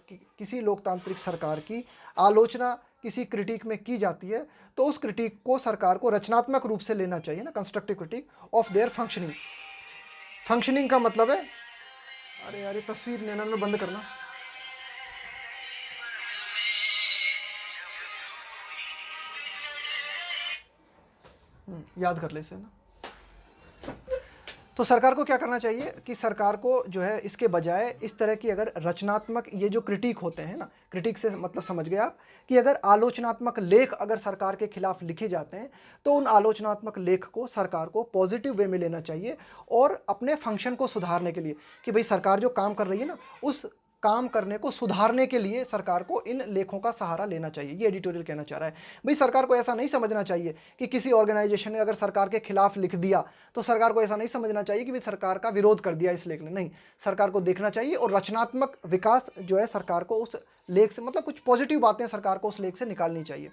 की आलोचना किसी क्रिटिक में की जाती है, तो उस क्रिटिक को सरकार को रचनात्मक रूप से लेना चाहिए ना, constructive critic of their functioning. Functioning का मतलब है, अरे यार ये तस्वीर नैना में बंद करना, याद कर ले इसे ना। तो सरकार को क्या करना चाहिए कि सरकार को जो है इसके बजाय इस तरह की अगर रचनात्मक, ये जो क्रिटिक होते हैं ना, क्रिटिक से मतलब समझ गए आप कि अगर आलोचनात्मक लेख अगर सरकार के खिलाफ लिखे जाते हैं, तो उन आलोचनात्मक लेख को सरकार को पॉजिटिव वे में लेना चाहिए और अपने फंक्शन को सुधारने के लिए, कि भाई सरकार जो काम कर रही है ना, उस काम करने को सुधारने के लिए सरकार को इन लेखों का सहारा लेना चाहिए। ये एडिटोरियल कहना चाह रहा है। भाई सरकार को ऐसा नहीं समझना चाहिए कि किसी ऑर्गेनाइजेशन ने अगर सरकार के खिलाफ लिख दिया, तो सरकार को ऐसा नहीं समझना चाहिए कि भाई सरकार का विरोध कर दिया इस लेख ने। नहीं, सरकार को देखना चाहिए और रचनात्मक विकास जो है सरकार को उस लेख से, मतलब कुछ पॉजिटिव बातें सरकार को उस लेख से निकालनी चाहिए।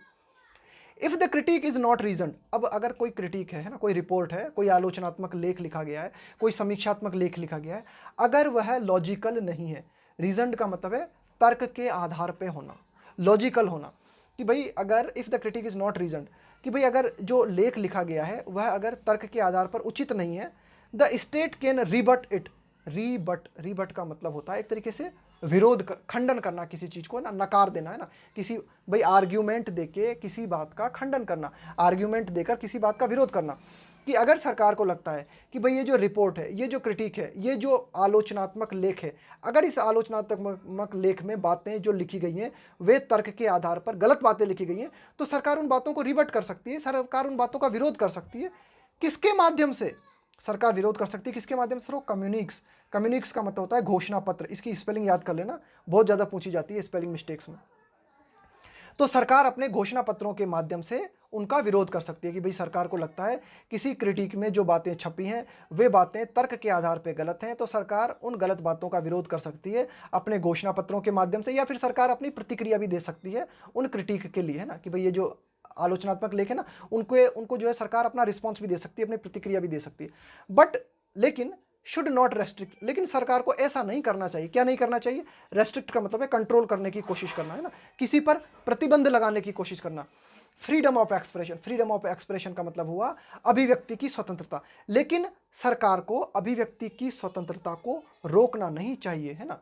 If the critique is not reason, अब अगर कोई क्रिटिक है ना, कोई रिपोर्ट है, कोई आलोचनात्मक लेख लिखा गया है, कोई समीक्षात्मक लेख लिखा गया है, अगर वह लॉजिकल नहीं है, रीजन का मतलब है तर्क के आधार पे होना, लॉजिकल होना, कि भाई अगर if the critique is not reason, कि भाई अगर जो लेख लिखा गया है वह अगर तर्क के आधार पर उचित नहीं है, the state can rebut it. Rebut का मतलब होता है एक तरीके से विरोध, खंडन करना किसी चीज़ को ना, नकार देना है ना, किसी भाई आर्ग्यूमेंट देके किसी बात का खंडन करना, आर्ग्यूमेंट देकर किसी बात का विरोध करना। कि अगर सरकार को लगता है कि भाई ये जो रिपोर्ट है, ये जो क्रिटिक है, ये जो आलोचनात्मक लेख है, अगर इस आलोचनात्मक लेख में बातें जो लिखी गई हैं वे तर्क के आधार पर गलत बातें लिखी गई हैं, तो सरकार उन बातों को रिबट कर सकती है, सरकार उन बातों का विरोध कर सकती है। किसके माध्यम से सरकार विरोध कर सकती है? किसके माध्यम से? कम्युनिक्स। कम्युनिक्स का मतलब होता है घोषणा पत्र। इसकी स्पेलिंग याद कर लेना, बहुत ज़्यादा पूछी जाती है स्पेलिंग मिस्टेक्स में। तो सरकार अपने घोषणा पत्रों के माध्यम से उनका विरोध कर सकती है कि भाई सरकार को लगता है किसी क्रिटिक में जो बातें छपी हैं वे बातें तर्क के आधार पर गलत हैं, तो सरकार उन गलत बातों का विरोध कर सकती है अपने घोषणा पत्रों के माध्यम से, या फिर सरकार अपनी प्रतिक्रिया भी दे सकती है उन क्रिटिक के लिए, है ना, कि भाई ये जो आलोचनात्मक लेख है ना, उनको जो है सरकार अपना रिस्पॉन्स भी दे सकती है, अपनी प्रतिक्रिया भी दे सकती है। बट लेकिन शुड नॉट रेस्ट्रिक्ट, लेकिन सरकार को ऐसा नहीं करना चाहिए। क्या नहीं करना चाहिए? रेस्ट्रिक्ट का मतलब है कंट्रोल करने की कोशिश करना, है ना, किसी पर प्रतिबंध लगाने की कोशिश करना। Freedom of expression, freedom of expression का मतलब हुआ अभिव्यक्ति की स्वतंत्रता, लेकिन सरकार को अभिव्यक्ति की स्वतंत्रता को रोकना नहीं चाहिए, है ना,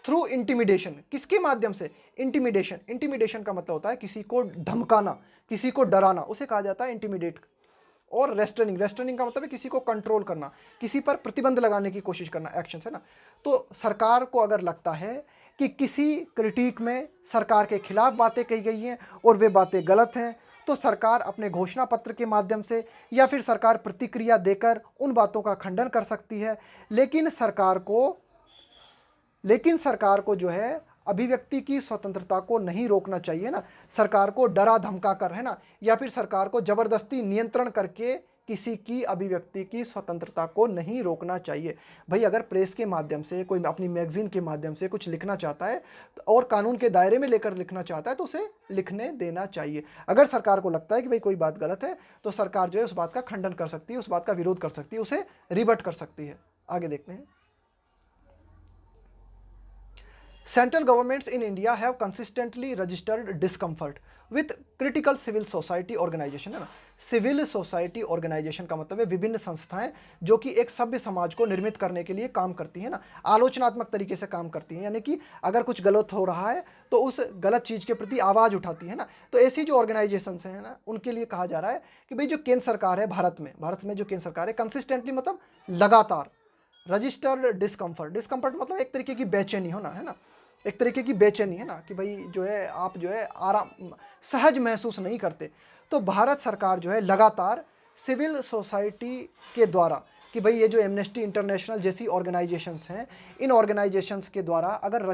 थ्रू इंटिमिडेशन। किसके माध्यम से? इंटिमिडेशन। इंटिमिडेशन का मतलब होता है किसी को धमकाना, किसी को डराना, उसे कहा जाता है इंटिमिडेट। और रेस्ट्रेनिंग, रेस्ट्रेनिंग का मतलब है किसी को कंट्रोल करना, किसी पर प्रतिबंध लगाने की कोशिश करना, एक्शन, है ना। तो सरकार को अगर लगता है कि किसी क्रिटिक में सरकार के खिलाफ बातें कही गई हैं और वे बातें गलत हैं, तो सरकार अपने घोषणा पत्र के माध्यम से या फिर सरकार प्रतिक्रिया देकर उन बातों का खंडन कर सकती है। लेकिन सरकार को जो है अभिव्यक्ति की स्वतंत्रता को नहीं रोकना चाहिए ना, सरकार को डरा धमका कर, है ना, या फिर सरकार को जबरदस्ती नियंत्रण करके किसी की अभिव्यक्ति की स्वतंत्रता को नहीं रोकना चाहिए। भाई अगर प्रेस के माध्यम से कोई अपनी मैगजीन के माध्यम से कुछ लिखना चाहता है और कानून के दायरे में लेकर लिखना चाहता है, तो उसे लिखने देना चाहिए। अगर सरकार को लगता है कि भाई कोई बात गलत है, तो सरकार जो है उस बात का खंडन कर सकती है, उस बात का विरोध कर सकती है, उसे रिबट कर सकती है। आगे देखते हैं। Central governments in India have consistently registered discomfort with critical civil society organization, है ना। सिविल सोसाइटी ऑर्गेनाइजेशन का मतलब है विभिन्न संस्थाएं जो कि एक सभ्य समाज को निर्मित करने के लिए काम करती हैं ना, आलोचनात्मक तरीके से काम करती हैं, यानी कि अगर कुछ गलत हो रहा है तो उस गलत चीज़ के प्रति आवाज़ उठाती है ना। तो ऐसी जो ऑर्गेनाइजेशंस हैं ना, उनके लिए कहा जा रहा है कि भाई जो केंद्र सरकार है भारत में जो केंद्र सरकार है, कंसिस्टेंटली मतलब लगातार, रजिस्टर्ड डिस्कम्फर्ट मतलब एक तरीके की बेचैनी होना, है ना, एक तरीके की बेचैनी, है ना, कि भाई जो है आप जो है आराम सहज महसूस नहीं करते। तो भारत सरकार जो है लगातार सिविल सोसाइटी के द्वारा, कि भाई ये जो एमनेस्टी इंटरनेशनल जैसी ऑर्गेनाइजेशंस हैं, इन ऑर्गेनाइजेशंस के द्वारा अगर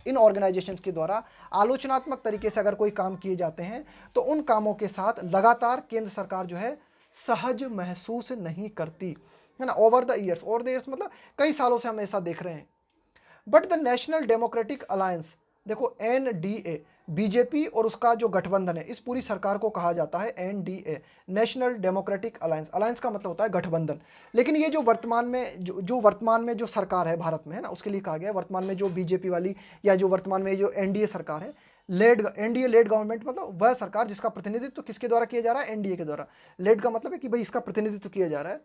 इन ऑर्गेनाइजेशंस के द्वारा आलोचनात्मक तरीके से अगर कोई काम किए जाते हैं तो उन कामों के साथ लगातार केंद्र सरकार जो है सहज महसूस नहीं करती, है ना। ओवर द ईयर्स मतलब कई सालों से हम ऐसा देख रहे हैं। But the national democratic alliance, देखो एनडीए, बीजेपी और उसका जो गठबंधन है, इस पूरी सरकार को कहा जाता है NDA, national democratic alliance. Alliance का मतलब होता है गठबंधन। लेकिन ये जो वर्तमान में वर्तमान में जो सरकार है भारत में, है ना, उसके लिए कहा गया है वर्तमान में जो बीजेपी वाली या जो वर्तमान में जो एनडीए सरकार है, एनडीए लेड गवर्नमेंट, मतलब वह सरकार जिसका प्रतिनिधित्व किसके द्वारा किया जा रहा है, एनडीए के द्वारा। लेड का मतलब है कि भाई इसका प्रतिनिधित्व किया जा रहा है।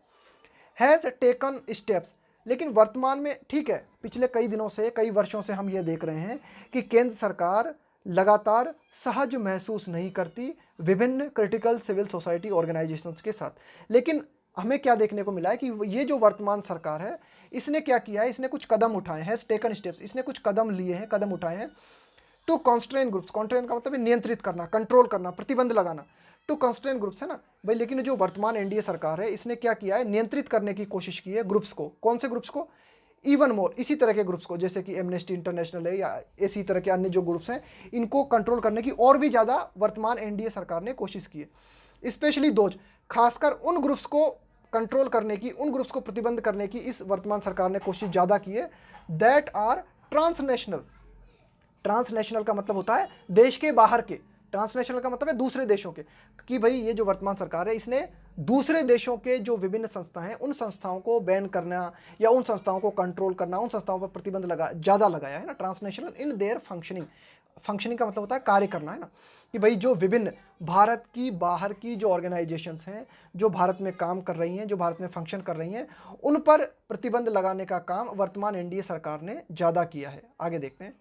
हैज़ टेकन स्टेप्स, लेकिन वर्तमान में, ठीक है, पिछले कई दिनों से, कई वर्षों से हम ये देख रहे हैं कि केंद्र सरकार लगातार सहज महसूस नहीं करती विभिन्न क्रिटिकल सिविल सोसाइटी ऑर्गेनाइजेशंस के साथ। लेकिन हमें क्या देखने को मिला है कि ये जो वर्तमान सरकार है, इसने क्या किया है, इसने कुछ कदम उठाए हैं, हैज़ टेकन स्टेप्स, इसने कुछ कदम लिए हैं, कदम उठाए हैं टू कॉन्स्ट्रेन ग्रुप्स। कॉन्स्ट्रेन का मतलब है नियंत्रित करना, कंट्रोल करना, प्रतिबंध लगाना। टू कॉन्स्ट्रेन ग्रुप्स, है ना भाई। लेकिन जो वर्तमान एनडीए सरकार है, इसने क्या किया है, नियंत्रित करने की कोशिश की है ग्रुप्स को। कौन से ग्रुप्स को? इवन मोर, इसी तरह के ग्रुप्स को, जैसे कि एमनेस्टी इंटरनेशनल है या इसी तरह के अन्य जो ग्रुप्स हैं, इनको कंट्रोल करने की और भी ज़्यादा वर्तमान एनडीए सरकार ने कोशिश की है। स्पेशली दोज, खासकर उन ग्रुप्स को कंट्रोल करने की, उन ग्रुप्स को प्रतिबंध करने की इस वर्तमान सरकार ने कोशिश ज़्यादा की है। That are transnational. ट्रांसनेशनल का मतलब होता है देश के बाहर के, ट्रांसनेशनल का मतलब है दूसरे देशों के। कि भाई ये जो वर्तमान सरकार है, इसने दूसरे देशों के जो विभिन्न संस्थाएं हैं, उन संस्थाओं को बैन करना या उन संस्थाओं को कंट्रोल करना, उन संस्थाओं पर प्रतिबंध ज़्यादा लगाया है ना। Transnational in their functioning, functioning का मतलब होता है कार्य करना, है ना। कि भाई जो विभिन्न भारत की बाहर की जो ऑर्गेनाइजेशंस हैं, जो भारत में काम कर रही हैं, जो भारत में फंक्शन कर रही हैं, उन पर प्रतिबंध लगाने का काम वर्तमान एनडीए सरकार ने ज़्यादा किया है। आगे देखते हैं।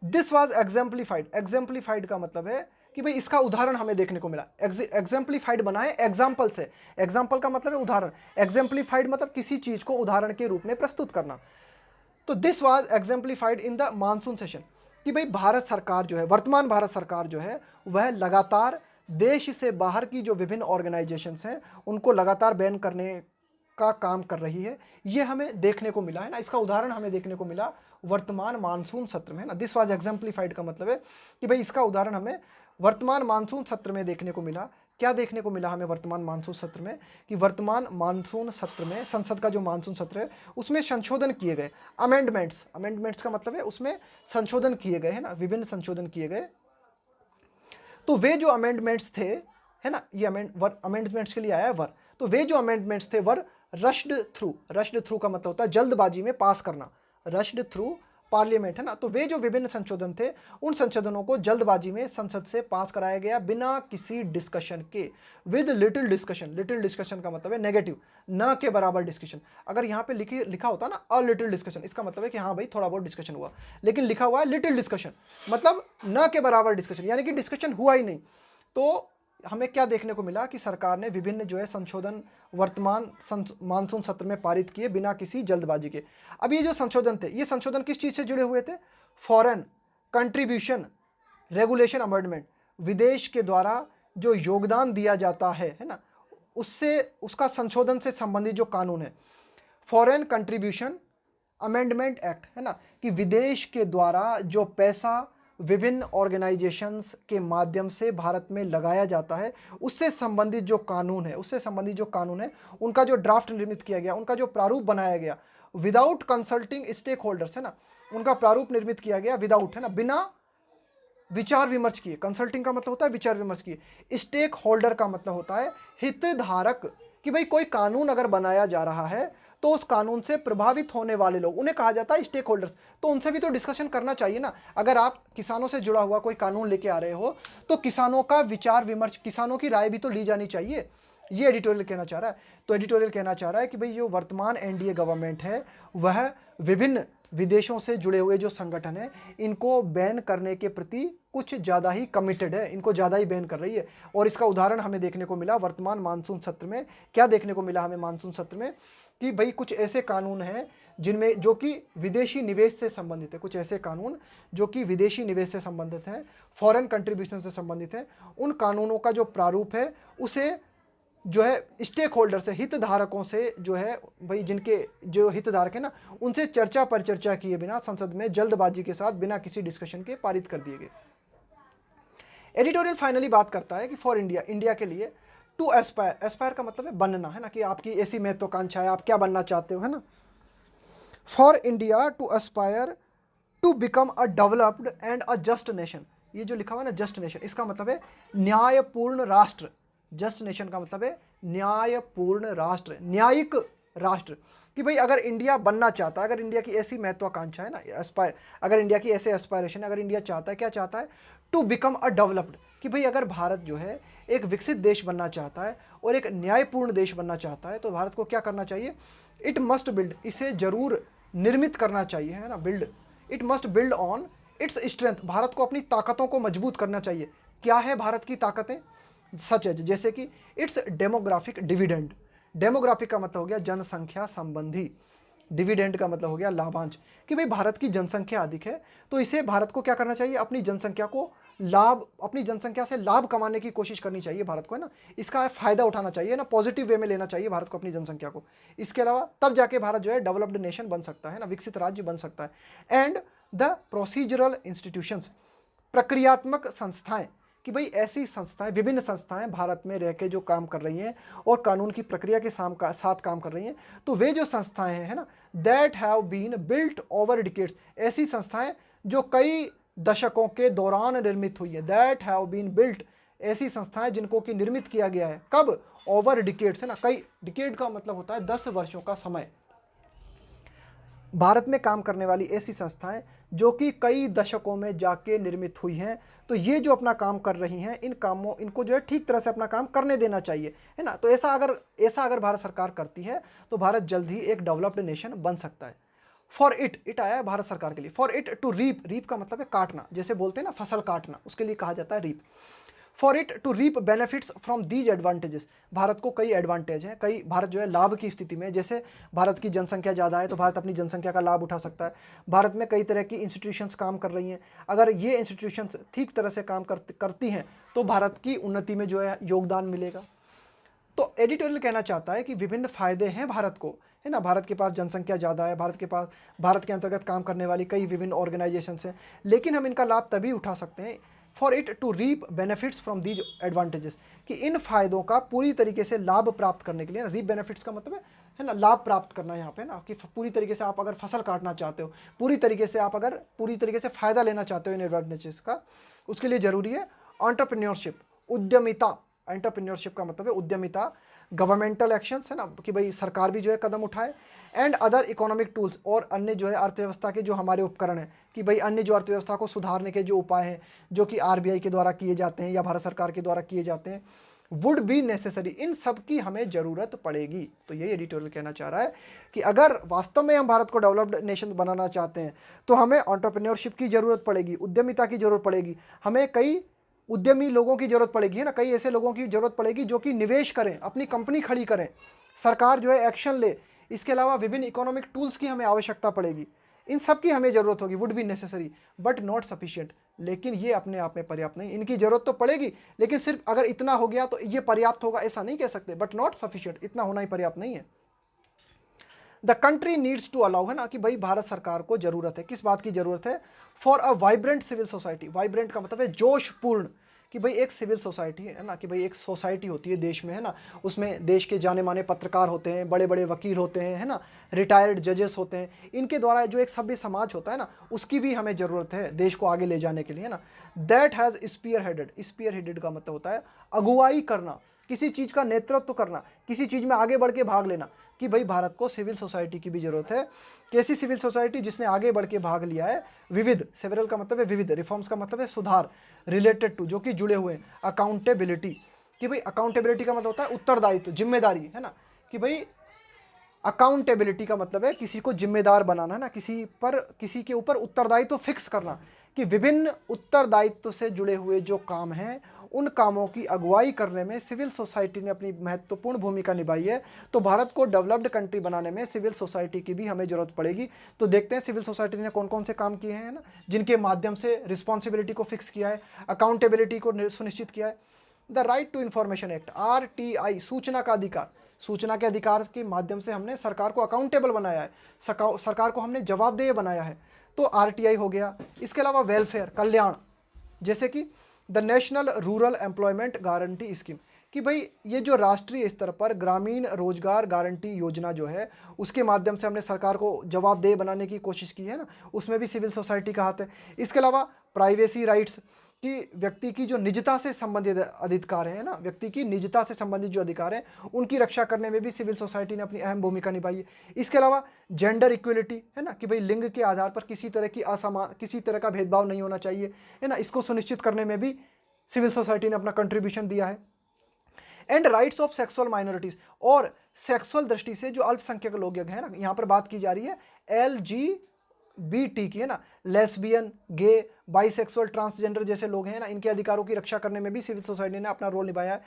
This was exemplified. एग्जाम्पलीफाइड का मतलब है कि भाई इसका उदाहरण हमें देखने को मिला। एग्जाम्पलीफाइड बना है एग्जाम्पल से। एग्जाम्पल का मतलब है उदाहरण, एग्जाम्पलीफाइड मतलब किसी चीज को उदाहरण के रूप में प्रस्तुत करना। तो this was exemplified in the monsoon session. कि भाई भारत सरकार जो है, वर्तमान भारत सरकार जो है, वह लगातार देश से बाहर की जो विभिन्न ऑर्गेनाइजेशंस हैं, उनको लगातार बैन करने का काम कर रही है। ये हमें देखने को मिला, है ना। इसका उदाहरण हमें देखने को मिला वर्तमान मानसून सत्र में, है ना। दिस वाज एग्जाम्पलीफाइड का मतलब है कि भाई इसका उदाहरण हमें वर्तमान मानसून सत्र में देखने को मिला। क्या देखने को मिला हमें वर्तमान मानसून सत्र में? कि वर्तमान मानसून सत्र में, संसद का जो मानसून सत्र है, उसमें संशोधन किए गए, अमेंडमेंट्स। अमेंडमेंट्स का मतलब है उसमें संशोधन किए गए, है ना, विभिन्न संशोधन किए गए। तो वे जो अमेंडमेंट्स थे, है ना, ये अमेंडमेंट्स के लिए आया है वर। तो वे जो अमेंडमेंट्स थे वर रश्ड थ्रू। रश्ड थ्रू का मतलब होता है जल्दबाजी में पास करना, रश्ड थ्रू पार्लियामेंट, है ना। तो वे जो विभिन्न संशोधन थे, उन संशोधनों को जल्दबाजी में संसद से पास कराया गया बिना किसी डिस्कशन के, with little discussion. Little discussion का मतलब है नेगेटिव, न के बराबर डिस्कशन। अगर यहाँ पे लिखा होता ना अ लिटिल डिस्कशन, इसका मतलब है कि हाँ भाई थोड़ा बहुत डिस्कशन हुआ, लेकिन लिखा हुआ है लिटिल डिस्कशन, मतलब न के बराबर डिस्कशन, यानी कि डिस्कशन हुआ ही नहीं। तो हमें क्या देखने को मिला कि सरकार ने विभिन्न जो है संशोधन वर्तमान मानसून सत्र में पारित किए बिना किसी जल्दबाजी के। अब ये जो संशोधन थे, ये संशोधन किस चीज़ से जुड़े हुए थे? फॉरेन कंट्रीब्यूशन रेगुलेशन अमेंडमेंट, विदेश के द्वारा जो योगदान दिया जाता है ना, उससे, उसका संशोधन से संबंधित जो कानून है, फॉरेन कंट्रीब्यूशन अमेंडमेंट एक्ट, है ना। कि विदेश के द्वारा जो पैसा विभिन्न ऑर्गेनाइजेशंस के माध्यम से भारत में लगाया जाता है, उससे संबंधित जो कानून है, उनका जो ड्राफ्ट निर्मित किया गया, उनका जो प्रारूप बनाया गया, विदाउट कंसल्टिंग स्टेक होल्डर्स, है ना, उनका प्रारूप निर्मित किया गया विदाउट, है ना, बिना विचार विमर्श किए। कंसल्टिंग का मतलब होता है विचार विमर्श किए। स्टेक होल्डर का मतलब होता है हितधारक। कि भाई कोई कानून अगर बनाया जा रहा है तो उस कानून से प्रभावित होने वाले लोग, उन्हें कहा जाता है स्टेक होल्डर्स। तो उनसे भी तो डिस्कशन करना चाहिए ना। अगर आप किसानों से जुड़ा हुआ कोई कानून लेके आ रहे हो, तो किसानों का विचार विमर्श, किसानों की राय भी तो ली जानी चाहिए। ये एडिटोरियल कहना चाह रहा है। तो एडिटोरियल कहना चाह रहा है कि भाई जो वर्तमान एनडीए गवर्नमेंट है, वह विभिन्न विदेशों से जुड़े हुए जो संगठन है, इनको बैन करने के प्रति कुछ ज़्यादा ही कमिटेड है, इनको ज़्यादा ही बैन कर रही है। और इसका उदाहरण हमें देखने को मिला वर्तमान मानसून सत्र में। क्या देखने को मिला हमें मानसून सत्र में? कि भाई कुछ ऐसे कानून हैं जिनमें, जो कि विदेशी निवेश से संबंधित है, कुछ ऐसे कानून जो कि विदेशी निवेश से संबंधित हैं, फॉरेन कंट्रीब्यूशन से संबंधित हैं। उन कानूनों का जो प्रारूप है, उसे जो है स्टेक होल्डर से, हितधारकों से जो है भाई, जिनके जो हितधारक है ना, उनसे चर्चा परिचर्चा किए बिना संसद में जल्दबाजी के साथ बिना किसी डिस्कशन के पारित कर दिए गए। एडिटोरियल फाइनली बात करता है कि फॉर इंडिया, इंडिया के लिए, टू एस्पायर, एस्पायर का मतलब है बनना, है ना, कि आपकी ऐसी महत्वाकांक्षा है, आप क्या बनना चाहते हो, है ना। For India to aspire to become a developed and a just nation, ये जो लिखा हुआ है ना जस्ट नेशन, इसका मतलब है न्यायपूर्ण राष्ट्र। जस्ट नेशन का मतलब है न्यायपूर्ण राष्ट्र, न्यायिक राष्ट्र। कि भाई अगर इंडिया बनना चाहता है, अगर इंडिया की ऐसी महत्वाकांक्षा है ना, एस्पायर, अगर इंडिया की ऐसे एस्पायरेशन, अगर इंडिया चाहता है, क्या चाहता है, टू बिकम अ डेवलप्ड, कि भाई अगर भारत जो है एक विकसित देश बनना चाहता है और एक न्यायपूर्ण देश बनना चाहता है, तो भारत को क्या करना चाहिए, इट मस्ट बिल्ड, इसे जरूर निर्मित करना चाहिए, है ना, build, it must build on its strength, Bharat को अपनी ताकतों को मजबूत करना चाहिए। क्या है भारत की ताकतें, सच है, जैसे कि इट्स डेमोग्राफिक डिविडेंड, डेमोग्राफिक का मतलब हो गया जनसंख्या संबंधी, डिविडेंड का मतलब हो गया लाभांश, कि भाई भारत की जनसंख्या अधिक है, तो इसे भारत को क्या करना चाहिए, अपनी जनसंख्या को लाभ, अपनी जनसंख्या से लाभ कमाने की कोशिश करनी चाहिए भारत को, है ना, इसका फायदा उठाना चाहिए ना, पॉजिटिव वे में लेना चाहिए भारत को अपनी जनसंख्या को। इसके अलावा तब जाके भारत जो है डेवलप्ड नेशन बन सकता है ना, विकसित राज्य बन सकता है। एंड द प्रोसीजरल इंस्टीट्यूशंस, प्रक्रियात्मक संस्थाएं, कि भाई ऐसी संस्थाएं, विभिन्न संस्थाएं भारत में रह के जो काम कर रही हैं और कानून की प्रक्रिया के साथ काम कर रही हैं, तो वे जो संस्थाएं हैं, है ना, that have been built over decades, ऐसी संस्थाएं जो कई दशकों के दौरान निर्मित हुई है, दैट हैव बीन बिल्ट, ऐसी संस्थाएं जिनको कि निर्मित किया गया है, कब, ओवर डिकेड्स, है ना, कई, डिकेड का मतलब होता है 10 वर्षों का समय, भारत में काम करने वाली ऐसी संस्थाएं जो कि कई दशकों में जाके निर्मित हुई हैं, तो ये जो अपना काम कर रही हैं, इन कामों, इनको जो है ठीक तरह से अपना काम करने देना चाहिए, है ना। तो ऐसा अगर भारत सरकार करती है तो भारत जल्द ही एक डेवलप्ड नेशन बन सकता है। फॉर इट, इट आया है भारत सरकार के लिए, for it to reap, reap का मतलब है काटना, जैसे बोलते हैं ना फसल काटना, उसके लिए कहा जाता है reap. For it to reap benefits from these advantages, Bharat को कई एडवांटेज हैं, कई, भारत जो है लाभ की स्थिति में, जैसे भारत की जनसंख्या ज़्यादा है तो भारत अपनी जनसंख्या का लाभ उठा सकता है, भारत में कई तरह की इंस्टीट्यूशंस काम कर रही हैं, अगर ये इंस्टीट्यूशंस ठीक तरह से काम करती हैं तो भारत की उन्नति में जो है योगदान मिलेगा। तो एडिटोरियल कहना चाहता है कि विभिन्न फायदे हैं भारत को, है ना, भारत के पास जनसंख्या ज़्यादा है, भारत के पास, भारत के अंतर्गत काम करने वाली कई विभिन्न ऑर्गेनाइजेशंस हैं, लेकिन हम इनका लाभ तभी उठा सकते हैं, for it to reap benefits from these advantages, कि इन फायदों का पूरी तरीके से लाभ प्राप्त करने के लिए, रीप बेनिफिट्स का मतलब है ना लाभ प्राप्त करना यहाँ पे ना, कि पूरी तरीके से आप अगर फसल काटना चाहते हो, पूरी तरीके से आप अगर पूरी तरीके से फ़ायदा लेना चाहते हो इन एडवांटेजेस का, उसके लिए ज़रूरी है एंटरप्रेन्योरशिप, उद्यमिता, एंटरप्रेन्योरशिप का मतलब है उद्यमिता, गवर्नमेंटल एक्शंस, है ना, कि भाई सरकार भी जो है कदम उठाए, एंड अदर इकोनॉमिक टूल्स, और अन्य जो है अर्थव्यवस्था के जो हमारे उपकरण हैं, कि भाई अन्य जो अर्थव्यवस्था को सुधारने के जो उपाय हैं, जो कि आरबीआई के द्वारा किए जाते हैं या भारत सरकार के द्वारा किए जाते हैं, वुड बी नेसेसरी, इन सब की हमें ज़रूरत पड़ेगी। तो यही एडिटोरियल कहना चाह रहा है कि अगर वास्तव में हम भारत को डेवलप्ड नेशन बनाना चाहते हैं तो हमें एंटरप्रेन्योरशिप की ज़रूरत पड़ेगी, उद्यमिता की ज़रूरत पड़ेगी, हमें कई उद्यमी लोगों की ज़रूरत पड़ेगी, है ना, कई ऐसे लोगों की ज़रूरत पड़ेगी जो कि निवेश करें, अपनी कंपनी खड़ी करें, सरकार जो है एक्शन ले, इसके अलावा विभिन्न इकोनॉमिक टूल्स की हमें आवश्यकता पड़ेगी, इन सब की हमें ज़रूरत होगी, would be necessary but not sufficient, लेकिन ये अपने आप में पर्याप्त नहीं, इनकी ज़रूरत तो पड़ेगी, लेकिन सिर्फ अगर इतना हो गया तो ये पर्याप्त होगा ऐसा नहीं कह सकते, बट नॉट सफिशिएंट, इतना होना ही पर्याप्त नहीं है। The country needs to allow, है ना, कि भाई भारत सरकार को ज़रूरत है, किस बात की ज़रूरत है, for a vibrant civil society, vibrant का मतलब है जोशपूर्ण, कि भाई एक सिविल सोसाइटी है ना, कि भाई एक सोसाइटी होती है देश में, है ना, उसमें देश के जाने माने पत्रकार होते हैं, बड़े बड़े वकील होते हैं, है ना, रिटायर्ड जजेस होते हैं, इनके द्वारा जो एक सभ्य समाज होता है ना, उसकी भी हमें ज़रूरत है देश को आगे ले जाने के लिए, है ना। That has spearheaded, spearheaded का मतलब होता है अगुवाई करना, किसी चीज़ का नेतृत्व करना, किसी चीज़ में आगे बढ़ के भाग लेना, कि भाई भारत को सिविल सोसाइटी की भी ज़रूरत है। कैसी सिविल सोसाइटी, जिसने आगे बढ़ के भाग लिया है, विविध, सेवरल का मतलब है विविध, रिफॉर्म्स का मतलब है सुधार, रिलेटेड टू, जो कि जुड़े हुए हैं, अकाउंटेबिलिटी, कि भाई अकाउंटेबिलिटी का मतलब होता है उत्तरदायित्व, जिम्मेदारी, है ना, कि भाई अकाउंटेबिलिटी का मतलब है किसी को जिम्मेदार बनाना, है ना, किसी के ऊपर उत्तरदायित्व फिक्स करना, कि विभिन्न उत्तरदायित्व से जुड़े हुए जो काम हैं उन कामों की अगुवाई करने में सिविल सोसाइटी ने अपनी महत्वपूर्ण भूमिका निभाई है। तो भारत को डेवलप्ड कंट्री बनाने में सिविल सोसाइटी की भी हमें ज़रूरत पड़ेगी। तो देखते हैं सिविल सोसाइटी ने कौन कौन से काम किए हैं ना, जिनके माध्यम से रिस्पॉन्सिबिलिटी को फिक्स किया है, अकाउंटेबिलिटी को सुनिश्चित किया है, the right to information act, RTI, सूचना का अधिकार, सूचना के अधिकार के माध्यम से हमने सरकार को अकाउंटेबल बनाया है, सरकार को हमने जवाबदेह बनाया है, तो RTI हो गया। इसके अलावा वेलफेयर, कल्याण, जैसे कि the national rural employment guarantee scheme, कि भाई ये जो राष्ट्रीय स्तर पर ग्रामीण रोजगार गारंटी योजना जो है उसके माध्यम से हमने सरकार को जवाबदेह बनाने की कोशिश की है ना, उसमें भी सिविल सोसाइटी का हाथ है। इसके अलावा प्राइवेसी राइट्स, कि व्यक्ति की जो निजता से संबंधित अधिकार है ना, व्यक्ति की निजता से संबंधित जो अधिकार हैं उनकी रक्षा करने में भी सिविल सोसाइटी ने अपनी अहम भूमिका निभाई है। इसके अलावा जेंडर इक्वलिटी है ना, कि भाई लिंग के आधार पर किसी तरह की किसी तरह का भेदभाव नहीं होना चाहिए है ना, इसको सुनिश्चित करने में भी सिविल सोसाइटी ने अपना कंट्रीब्यूशन दिया है। And rights of sexual minorities, और सेक्सुअल दृष्टि से जो अल्पसंख्यक लोग हैं ना, यहाँ पर बात की जा रही है LGBT की है ना, लेस्बियन, गे, बाइसेक्सुअल, ट्रांसजेंडर जैसे लोग हैं ना, इनके अधिकारों की रक्षा करने में भी सिविल सोसाइटी ने अपना रोल निभाया है।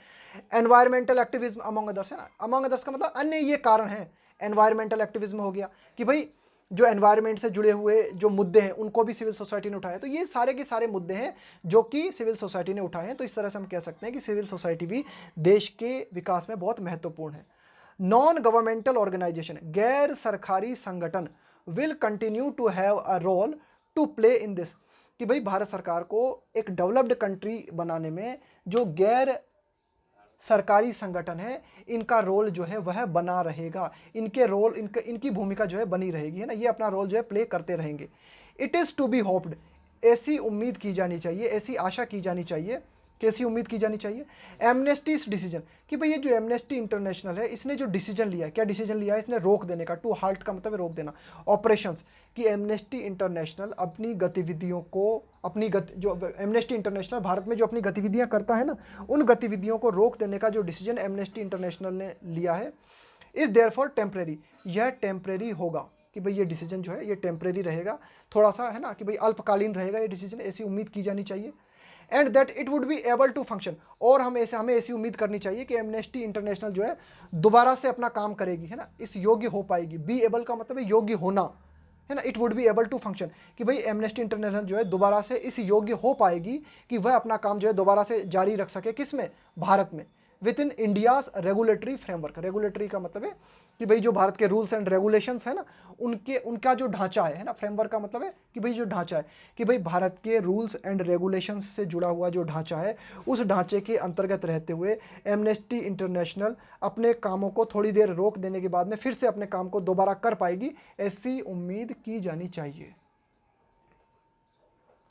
एनवायरमेंटल एक्टिविज्म अमंग अदर्स है ना, अमंग अदर्स का मतलब अन्य ये कारण है, एनवायरमेंटल एक्टिविज्म हो गया कि भाई जो एनवायरनमेंट से जुड़े हुए जो मुद्दे हैं उनको भी सिविल सोसाइटी ने उठाया। तो ये सारे के सारे मुद्दे हैं जो कि सिविल सोसाइटी ने उठाए हैं। तो इस तरह से हम कह सकते हैं कि सिविल सोसाइटी भी देश के विकास में बहुत महत्वपूर्ण है। नॉन गवर्नमेंटल ऑर्गेनाइजेशन, गैर सरकारी संगठन, will continue to have a role to play in this, कि भाई भारत सरकार को एक डेवलप्ड कंट्री बनाने में जो गैर सरकारी संगठन है इनका रोल जो है वह बना रहेगा, इनके रोल इनकी भूमिका जो है बनी रहेगी है ना, ये अपना रोल जो है प्ले करते रहेंगे। It is to be hoped, ऐसी उम्मीद की जानी चाहिए, ऐसी आशा की जानी चाहिए, कैसी उम्मीद की जानी चाहिए। एमनेस्टी डिसीजन, कि भाई ये जो एमनेस्टी इंटरनेशनल है इसने जो डिसीजन लिया है, क्या डिसीजन लिया है, इसने रोक देने का, टू हाल्ट का मतलब है रोक देना, ऑपरेशंस, कि एमनेस्टी इंटरनेशनल अपनी गतिविधियों को जो एमनेस्टी इंटरनेशनल भारत में जो अपनी गतिविधियां करता है ना, उन गतिविधियों को रोक देने का जो डिसीजन एमनेस्टी इंटरनेशनल ने लिया है, इज़ देयरफॉर टेम्परेरी, यह टेम्परेरी होगा, कि भाई ये डिसीजन जो है ये टेम्परेरी रहेगा, थोड़ा सा है ना, कि भाई अल्पकालीन रहेगा ये डिसीजन, ऐसी उम्मीद की जानी चाहिए। And that it would be able to function, और हमें ऐसी उम्मीद करनी चाहिए कि एमनेस्टी इंटरनेशनल जो है दोबारा से अपना काम करेगी है ना, इस योग्य हो पाएगी। बी एबल का मतलब है योग्य होना है ना, it would be able to function, कि भाई एमनेस्टी इंटरनेशनल जो है दोबारा से इस योग्य हो पाएगी कि वह अपना काम जो है दोबारा से जारी रख सके, किसमें, भारत में, with in India's regulatory framework. Regulatory का मतलब है कि भाई जो भारत के रूल्स एंड रेगुलेशंस है ना, उनका जो ढांचा है ना, फ्रेमवर्क का मतलब है कि भाई जो ढांचा है, कि भाई भारत के रूल्स एंड रेगुलेशंस से जुड़ा हुआ जो ढांचा है, उस ढांचे के अंतर्गत रहते हुए एमनेस्टी इंटरनेशनल अपने कामों को थोड़ी देर रोक देने के बाद में फिर से अपने काम को दोबारा कर पाएगी, ऐसी उम्मीद की जानी चाहिए।